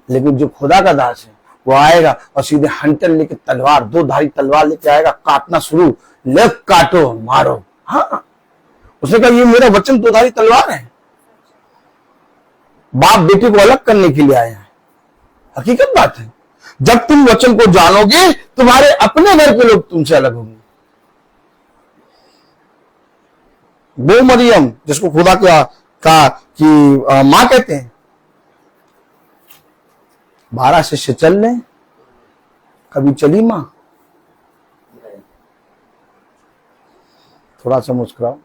लेकिन जो खुदा का दास है, वो आएगा और सीधे हंटर लेके तलवार, 2 धारी तलवार लेके आएगा, काटना शुरू, ले काटो मारो। हाँ, उसने कहा ये मेरा वचन 2 धारी तलवार है। बाप बेटे को अलग करने के लिए आया है। हकीकत बात है। जब तुम वचन को जानोगे, तुम्हारे अपने घर के लोग तुमसे अलग होंगे। वो मरियम जिसको खुदा की मां कहते हैं, 12 शिष्य चल रहे, कभी चली मां, थोड़ा सा मुस्कुराओ।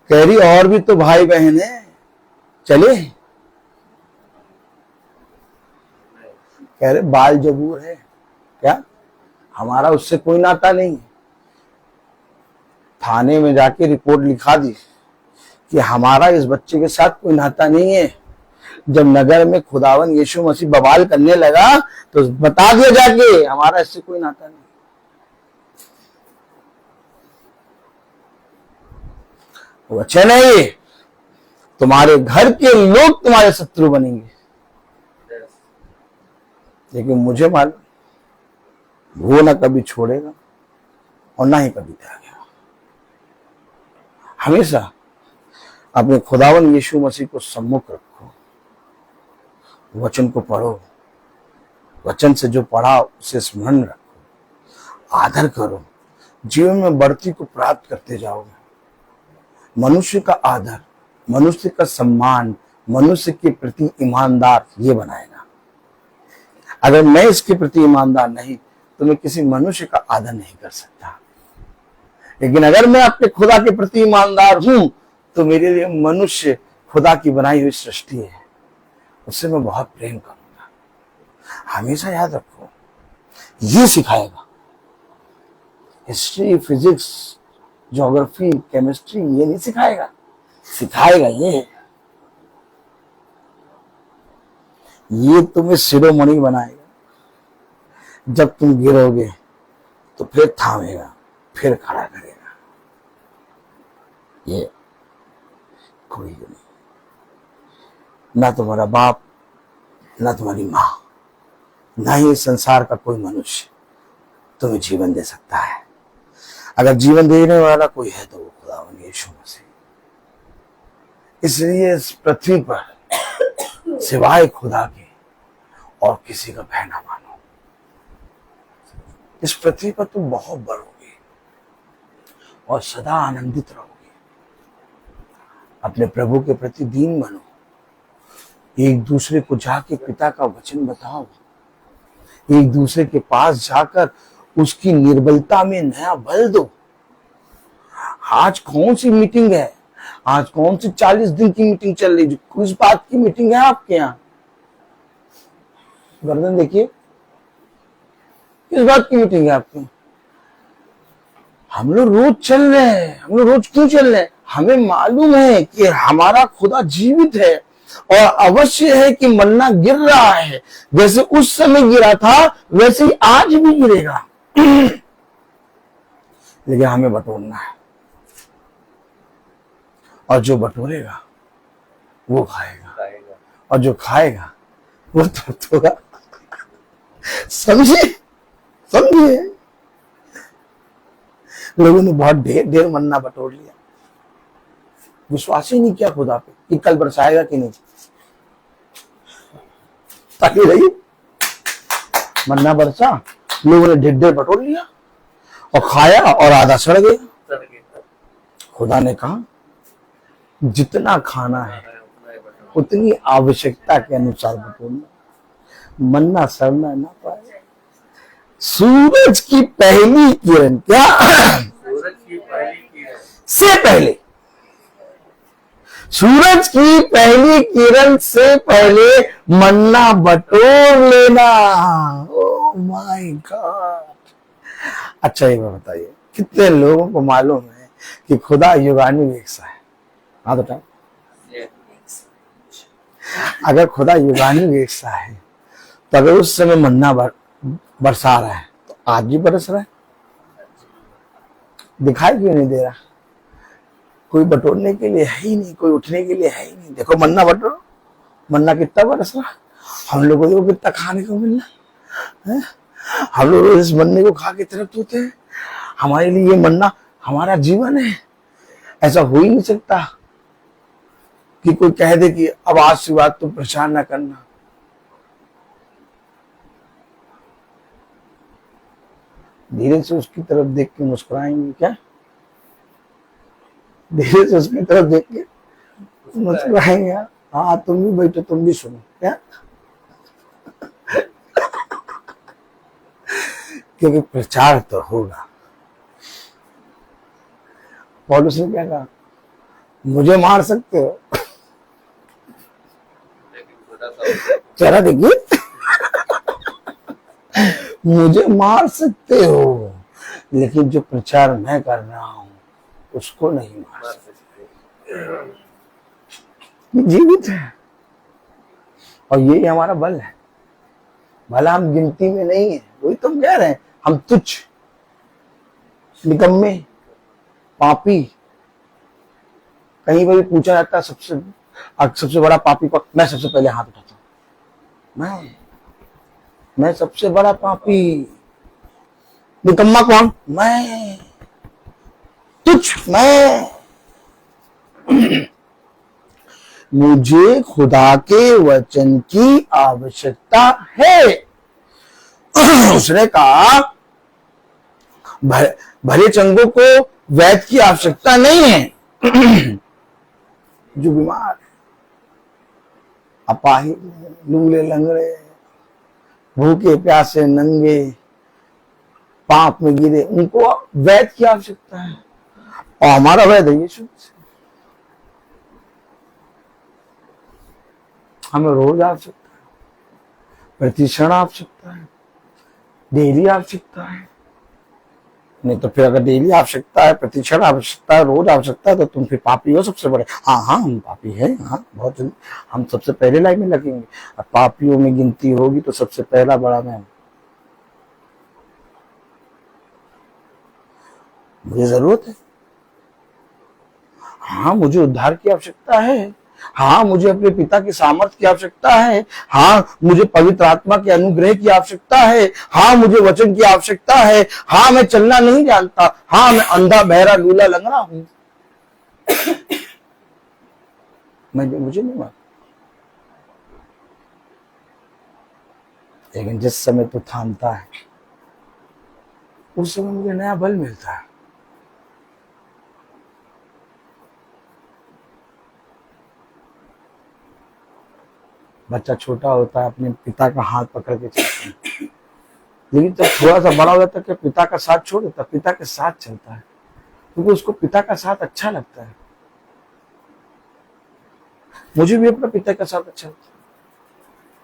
कह रही और भी तो भाई बहन है, चले। कह रहे बाल जबूर है क्या, हमारा उससे कोई नाता नहीं है। थाने में जाके रिपोर्ट लिखा दी कि हमारा इस बच्चे के साथ कोई नाता नहीं है। जब नगर में खुदावन यीशु मसीह बवाल करने लगा तो बता दिया जाके हमारा इससे कोई नाता नहीं। वो बच्चे नहीं, तुम्हारे घर के लोग तुम्हारे शत्रु बनेंगे, लेकिन मुझे मालूम वो ना कभी छोड़ेगा और ना ही कभी त्यागेगा। हमेशा अपने खुदावन यीशु मसीह को सम्मुख रखो, वचन को पढ़ो, वचन से जो पढ़ा उसे स्मरण रखो, आदर करो, जीवन में बढ़ती को प्राप्त करते जाओगे। मनुष्य का आदर, मनुष्य का सम्मान, मनुष्य के प्रति ईमानदार ये बनाएगा। अगर मैं इसके प्रति ईमानदार नहीं तो मैं किसी मनुष्य का आदर नहीं कर सकता। लेकिन अगर मैं अपने खुदा के प्रति ईमानदार हूं तो मेरे लिए मनुष्य खुदा की बनाई हुई सृष्टि है, उससे मैं बहुत प्रेम करूंगा। हमेशा याद रखो, ये सिखाएगा। हिस्ट्री, फिजिक्स, ज्योग्राफी, केमिस्ट्री ये नहीं सिखाएगा, सिखाएगा ये तुम्हें शिरोमणि बनाएगा। जब तुम गिरोगे तो फिर थामेगा, फिर खड़ा करेगा। ये कोई नहीं, ना तुम्हारा बाप, ना तुम्हारी माँ, ना ही संसार का कोई मनुष्य तुम्हें जीवन दे सकता है। अगर जीवन देने वाला कोई है तो वो खुदावन यीशु मसीह। इसलिए इस पृथ्वी पर सिवाय खुदा के और किसी का भय ना मानो। इस पृथ्वी पर तुम बहुत बढ़ोगे और सदा आनंदित रहोगे। अपने प्रभु के प्रति दीन बनो, एक दूसरे को जाके पिता का वचन बताओ, एक दूसरे के पास जाकर उसकी निर्बलता में नया बल दो। आज कौन सी मीटिंग है, आज कौन सी 40 दिन की मीटिंग चल रही, किस बात की मीटिंग है आपके यहाँ? गर्दन देखिए, किस बात की मीटिंग है आपकी? हम लोग रोज चल रहे हैं। हम लोग रोज क्यों चल रहे हैं? हमें मालूम है कि हमारा खुदा जीवित है और अवश्य है कि मन्ना गिर रहा है। जैसे उस समय गिरा था वैसे ही आज भी गिरेगा। लेकिन हमें बटोरना है, और जो बटोरेगा वो खाएगा, और जो खाएगा वो तड़पेगा। समझिए, समझिए। लोगों ने बहुत ढेर मन्ना बटोर लिया, विश्वास ही नहीं किया खुदा पे कि कल बरसाएगा कि नहीं। ताकि रही मन्ना बरसा, लोगों ने ढेर बटोर लिया और खाया और आधा सड़ गया। खुदा ने कहा जितना खाना है उतनी आवश्यकता के अनुसार बटोरना, मन्ना सड़ना ना पाए। सूरज की पहली किरण, क्या सूरज की पहली किरण से पहले, सूरज की पहली किरण से पहले मन्ना बटोर लेना। Oh my God. अच्छा ये बताइए, कितने लोगों को मालूम है कि खुदा युगानुवेक्षा है? हाँ बताओ। अगर खुदा युगानुवेक्षा है तो अगर उस समय मन्ना बरसा रहा है तो आज भी बरस रहा है। दिखाई क्यों नहीं दे रहा? कोई बटोरने के लिए है ही नहीं, कोई उठने के लिए है ही नहीं। देखो मन्ना बटोरो, मन्ना कितना बरस रहा, हम लोगों को कितना खाने को मिल रहा है। हम लोग इस मन्ने को खा के तृप्त होते हैं। हमारे लिए ये मन्ना हमारा जीवन है। ऐसा हो ही नहीं सकता कि कोई कह दे कि अब आज से बात तुम परेशान ना करना। धीरे से उसकी तरफ देख के मुस्कुराएंगे क्या? धीरे से उसकी तरफ देख के मुस्कुराएंगे। हाँ तुम भी बैठो, तुम भी सुनो क्या? क्योंकि प्रचार तो होगा। पौलुस ने क्या कहा, मुझे मार सकते हो, चेहरा देखिए, मुझे मार सकते हो, लेकिन जो प्रचार मैं कर रहा हूं उसको नहीं मार सकते। जीवित है और यही हमारा बल है। भला हम गिनती में नहीं है, वही तो हम कह रहे हैं, हम तुच्छ, निकम्मे, पापी। कहीं पर भी पूछा जाता है सबसे बड़ा पापी को, मैं सबसे पहले हाथ उठाता हूं, मैं सबसे बड़ा पापी। निकम्मा कौन? मैं, तुच्छ मैं। मुझे खुदा के वचन की आवश्यकता है। उसने कहा भले चंगों को वैद्य की आवश्यकता नहीं है। जो बीमार है, अपाहिज, लूले लंगड़े, भूखे प्यासे, नंगे, पाप में गिरे, उनको वैद्य की आवश्यकता है। और हमारा वैद्य यीशु, हमें रोज आवश्यकता है, प्रतिक्षण आवश्यकता है, डेली आवश्यकता है। नहीं तो फिर अगर डेली आवश्यकता है, प्रतिक्षण आवश्यकता है, रोज आवश्यकता है, तो तुम फिर पापी हो सबसे बड़े। हाँ हम पापी हैं, हाँ बहुत जल्दी हम सबसे पहले लाइन में लगेंगे। अब पापियों में गिनती होगी तो सबसे पहला बड़ा मैं। मुझे जरूरत है, हाँ मुझे उद्धार की आवश्यकता है, हाँ मुझे अपने पिता की सामर्थ्य की आवश्यकता है, हाँ मुझे पवित्र आत्मा के अनुग्रह की आवश्यकता है, हाँ मुझे वचन की आवश्यकता है, हाँ मैं चलना नहीं जानता, हाँ मैं अंधा बहरा लूला लंगड़ा हूं, मुझे नहीं मालूम। लेकिन जिस समय तू थामता है उस समय मुझे नया बल मिलता है। बच्चा छोटा होता है, अपने पिता का हाथ पकड़ के चलता है, लेकिन जब थोड़ा सा बड़ा हो जाता है, पिता का साथ छोड़ देता है, पिता के साथ चलता है, क्योंकि उसको पिता का साथ अच्छा लगता है। मुझे भी अपना पिता का साथ अच्छा लगता है,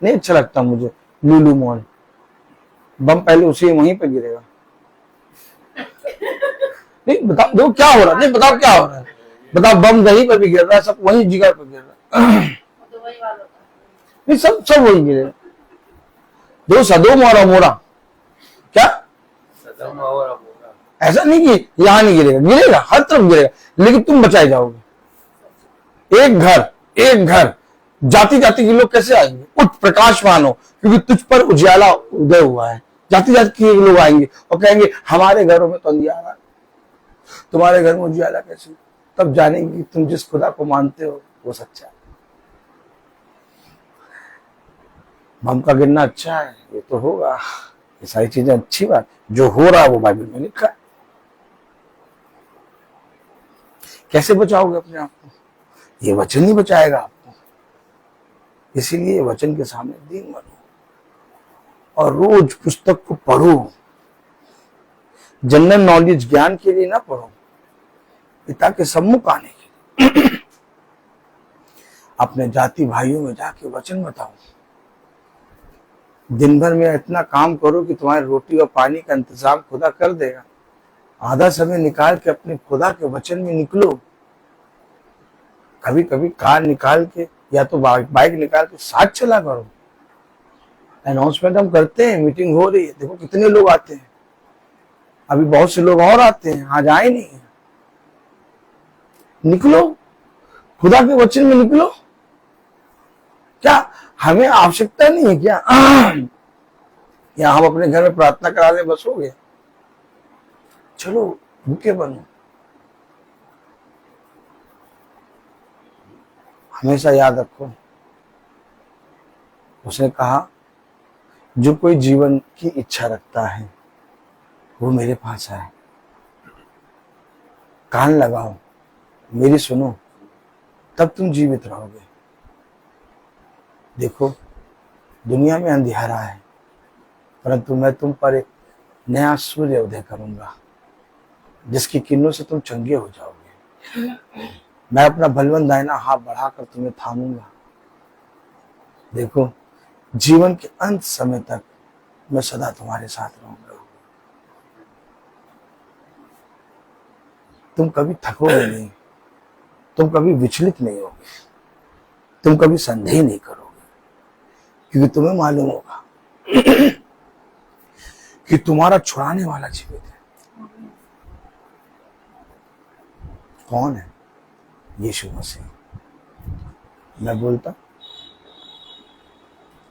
नहीं अच्छा लगता मुझे लूलू मॉल, बम पहले उसे वहीं पर गिरेगा। नहीं बताओ दो क्या हो रहा है, नहीं बताओ क्या हो रहा है, बताओ बम कहीं पर भी गिर रहा है, सब वहीं जिगर पर गिर रहा है। नहीं सब वही गिरेगा। दो सदोम और अमोरा, क्या सदोम और अमोरा, ऐसा नहीं कि यहां नहीं गिरेगा, गिरेगा हर तरफ गिरेगा, लेकिन तुम बचाए जाओगे। एक घर जाति जाति के लोग कैसे आएंगे? उठ प्रकाशमान हो, क्योंकि तुझ पर उजाला उदय हुआ है। जाति जाति के लोग आएंगे और कहेंगे हमारे घरों में तो अंधियारा, तुम्हारे घर में उजाला कैसे? तब जानेंगे तुम जिस खुदा को मानते हो वो सच्चा है। बम का गिरना अच्छा है, ये तो होगा, ये सारी चीजें अच्छी बात, जो हो रहा है वो बाइबल में लिखा है। कैसे बचाओगे अपने आप को? ये वचन नहीं बचाएगा आपको, इसीलिए वचन के सामने दीन बनो और रोज पुस्तक को पढ़ो। जनरल नॉलेज ज्ञान के लिए ना पढ़ो, पिता के सम्मुख आने के लिए। अपने जाति भाइयों में जाके वचन बताओ। दिन भर में इतना काम करो कि तुम्हारे रोटी और पानी का इंतजाम खुदा कर देगा। आधा समय निकाल के अपने खुदा के वचन में निकलो। कभी कभी कार निकाल के या तो बाइक निकाल के साथ चला करो। अनाउंसमेंट हम करते हैं, मीटिंग हो रही है, देखो कितने लोग आते हैं, अभी बहुत से लोग और आते हैं, आज आए नहीं है। निकलो, खुदा के वचन में निकलो। क्या हमें आवश्यकता नहीं है क्या या हम अपने घर में प्रार्थना करा ले बस हो गया? चलो भूखे बनो। हमेशा याद रखो, उसने कहा जो कोई जीवन की इच्छा रखता है वो मेरे पास आए। कान लगाओ, मेरी सुनो, तब तुम जीवित रहोगे। देखो दुनिया में अंधियारा है, परंतु मैं तुम पर एक नया सूर्य उदय करूंगा, जिसकी किरणों से तुम चंगे हो जाओगे। मैं अपना बलवंत दाहिना हाथ बढ़ाकर तुम्हें थामूंगा। देखो, जीवन के अंत समय तक मैं सदा तुम्हारे साथ रहूंगा। तुम कभी थकोगे नहीं, तुम कभी विचलित नहीं होगे, तुम कभी संदेह नहीं करोगे, क्योंकि तुम्हें मालूम होगा कि तुम्हारा छुड़ाने वाला जीवित है। कौन है? यीशु मसीह। मैं बोलता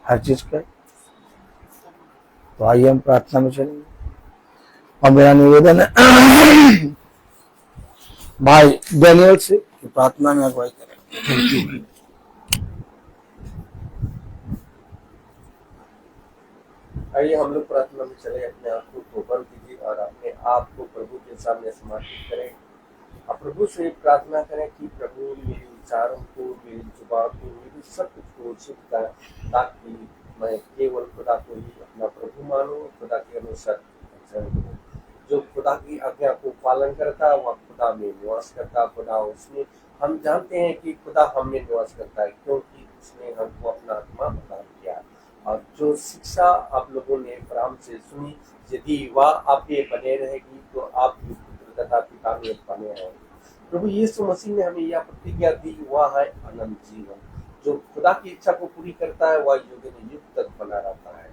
हर चीज का। तो आइए हम प्रार्थना में चलेंगे, और मेरा निवेदन है भाई डैनियल से कि प्रार्थना में अगुवाई करें। आइए हम लोग प्रार्थना में चले, अपने आप को बंद कीजिए और अपने आप को प्रभु के सामने समर्पित करें। और प्रभु से प्रार्थना करें कि प्रभु मेरे विचारों को, मेरी जुबान को, मेरी सब कुछ को शुद्ध कर, ताकि मैं केवल खुदा को ही अपना प्रभु मानूं, खुदा के अनुसार आचरण करूं। जो खुदा की आज्ञा को पालन करता है वह खुदा में निवास करता है। खुदा उसमें, हम जानते हैं कि खुदा हम में निवास करता है, क्योंकि उसने हमको अपना आत्मा प्रदान किया। और जो शिक्षा आप लोगों ने अब्राहम से सुनी, यदि वह आप पे बने रहेगी तो आप भी पुत्र तथा पिता में बने रहेंगे। प्रभु यीशु मसीह ने हमें यह प्रतिज्ञा दी, वह है अनंत जीवन। जो खुदा की इच्छा को पूरी करता है वह युग तक बना रहता है।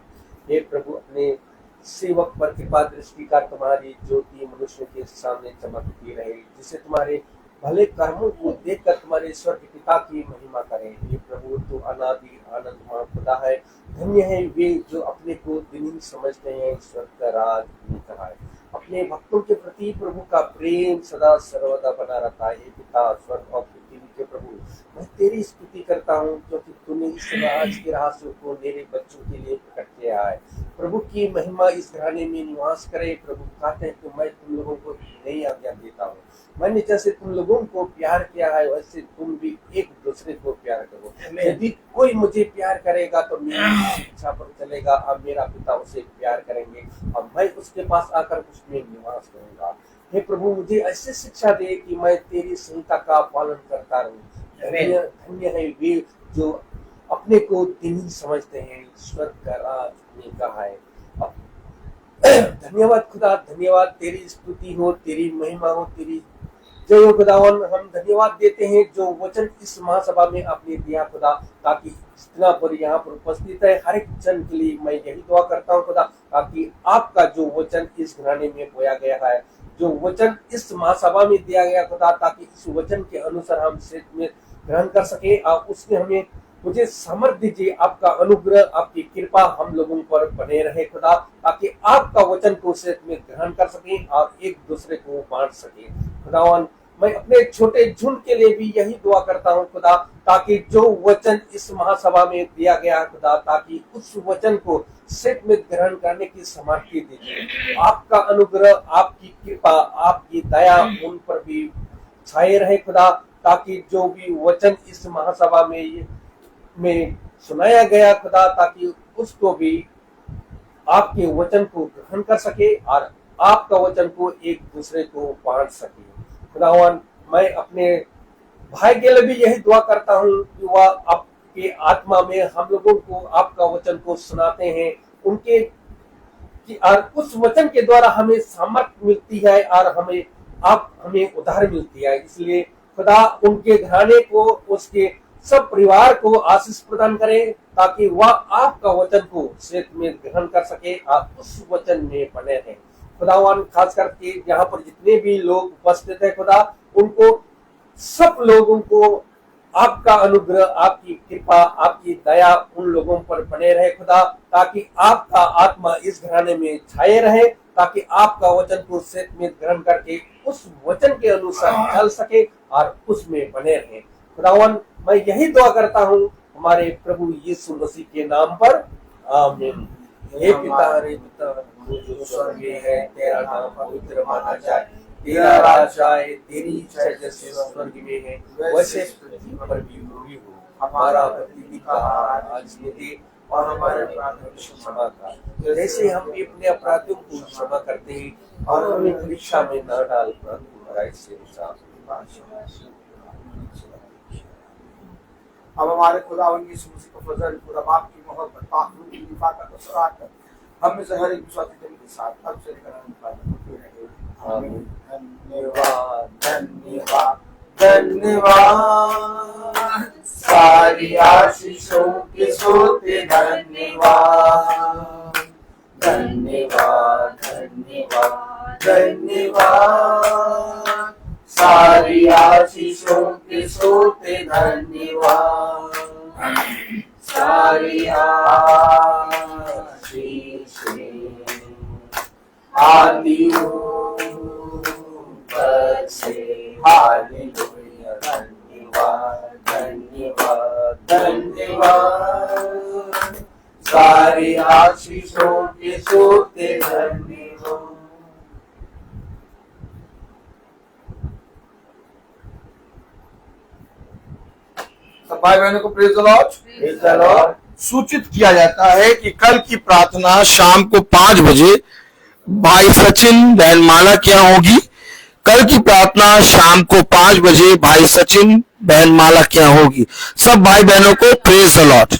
हे प्रभु, अपने सेवक पर कृपा दृष्टि का तुम्हारी ज्योति मनुष्य के सामने चमकती रहे, जिसे तुम्हारे भले कर्मों को देखकर तुम्हारे स्वर्ग पिता की महिमा करें। हे प्रभु, तू अनादि आनंदमय खुदा है। धन्य है वे जो अपने को दिनी समझते हैं, ईश्वर का राज उनका है। अपने भक्तों के प्रति प्रभु का प्रेम सदा सर्वदा बना रहता है। हे पिता, स्वर्ग और पृथ्वी के प्रभु, मैं तेरी स्तुति करता हूँ, क्योंकि तूने इस राज के रहस्य को मेरे बच्चों के लिए प्रकट किया है। प्रभु की महिमा इस घराने में निवास करे। प्रभु कहते हैं कि मैं तुम लोगों को नई आज्ञा देता हूँ, मैंने जैसे तुम लोगों को प्यार किया है वैसे तुम भी एक दूसरे को प्यार करो। यदि कोई मुझे प्यार करेगा तो मेरी शिक्षा पर चलेगा, और मेरा पिता उसे प्यार करेंगे और मैं उसके पास आकर उसमें निवास करूंगा। हे प्रभु, मुझे ऐसी शिक्षा दे कि मैं तेरी संहिता का पालन करता रहूं। धन्य है वे जो अपने को दिनी समझते हैं, ईश्वर का राज उनका है। धन्यवाद खुदा, धन्यवाद, तेरी स्तुति हो, तेरी महिमा हो, तेरी जय हो खुदावन। हम धन्यवाद देते हैं जो वचन इस महासभा में आपने दिया खुदा, ताकि इतना पर यहाँ पर उपस्थित है हर एक जन के लिए मैं यही दुआ करता हूँ खुदा, ताकि आपका जो वचन इस घराने में बोया गया है, जो वचन इस महासभा में दिया गया खुदा, ताकि इस वचन के अनुसार हम सेठ में ग्रहण कर सके। और उसमें हमें मुझे समर्थ दीजिए, आपका अनुग्रह, आपकी कृपा हम लोगों पर बने रहे खुदा, ताकि आपका वचन को सेठ में ग्रहण कर सके और एक दूसरे को बांट सके। खुदावन, मैं अपने छोटे झुंड के लिए भी यही दुआ करता हूँ खुदा, ताकि जो वचन इस महासभा में दिया गया खुदा, ताकि उस वचन को सेठ में ग्रहण करने की सामर्थ्य दीजिए। आपका अनुग्रह, आपकी कृपा, आपकी दया उन पर भी छाए रहे खुदा, ताकि जो भी वचन इस महासभा में सुनाया गया खुदा, ताकि उसको भी आपके वचन को ग्रहण कर सके और आपका वचन को एक दूसरे को बांट सके। खुदावन, मैं अपने भाई के लिए भी यही दुआ करता हूँ कि वह आपके आत्मा में हम लोगों को आपका वचन को सुनाते हैं, उनके कि और उस वचन के द्वारा हमें सामर्थ्य मिलती है और हमें उद्धार मिलती है। इसलिए खुदा उनके घराने को, उसके सब परिवार को आशीष प्रदान करे, ताकि वह आपका वचन को सेठ में ग्रहण कर सके और उस वचन में बने रहें। खुदावन, खास करके यहाँ पर जितने भी लोग उपस्थित है खुदा, उनको सब लोगों को आपका अनुग्रह, आपकी कृपा, आपकी दया उन लोगों पर बने रहे खुदा, ताकि आपका आत्मा इस घराने में छाए रहे, ताकि आपका वचन को सेठ में ग्रहण करके उस वचन के अनुसार चल सके और उसमें बने रहे। खुदावन, मैं यही दुआ करता हूँ हमारे प्रभु यीशु मसीह के नाम पर, आमीन। हे पिता, रे पिता, जो स्वर्ग में है, तेरा नाम पवित्र माना जाए, तेरा राज आए, तेरी इच्छा जैसे स्वर्ग में है वैसे पृथ्वी पर भी हुई हो। हमारा प्रतिदिन का आहार आज हमें दे, और हमारे अपराधों की क्षमा कर, जैसे हम भी अपने अपराधियों को क्षमा करते हैं, और हमें परीक्षा में न डाल परंतु बुराई से बचा। अब हमारे खुदावंद यीशु मसीह का फजल, खुदा बाप की मोहब्बत, पाक रूह की निफाकत और सराहत हम में से हर एक विश्वासी जन के साथ अब से लेकर अनंत रहे। आमीन। धन्यवाद धन्यवाद धन्यवाद, सारी आशीषों के सोते धन्यवाद। धन्यवाद धन्यवाद धन्यवाद, सारी आशीषों के सोते धन्यवाद। सारी आशीषें आदि ऊपर से, हालेलुया। धन्यवाद धन्यवाद धन्यवाद, सारी आशीषों के सोते धन्यवाद। सब भाई बहनों को प्रेज द लॉर्ड। सूचित किया जाता है कि कल की प्रार्थना शाम को 5 बजे भाई सचिन बहन माला के यहाँ होगी। कल की प्रार्थना शाम को 5 बजे भाई सचिन बहन माला के यहाँ होगी। सब भाई बहनों को प्रेज द लॉर्ड।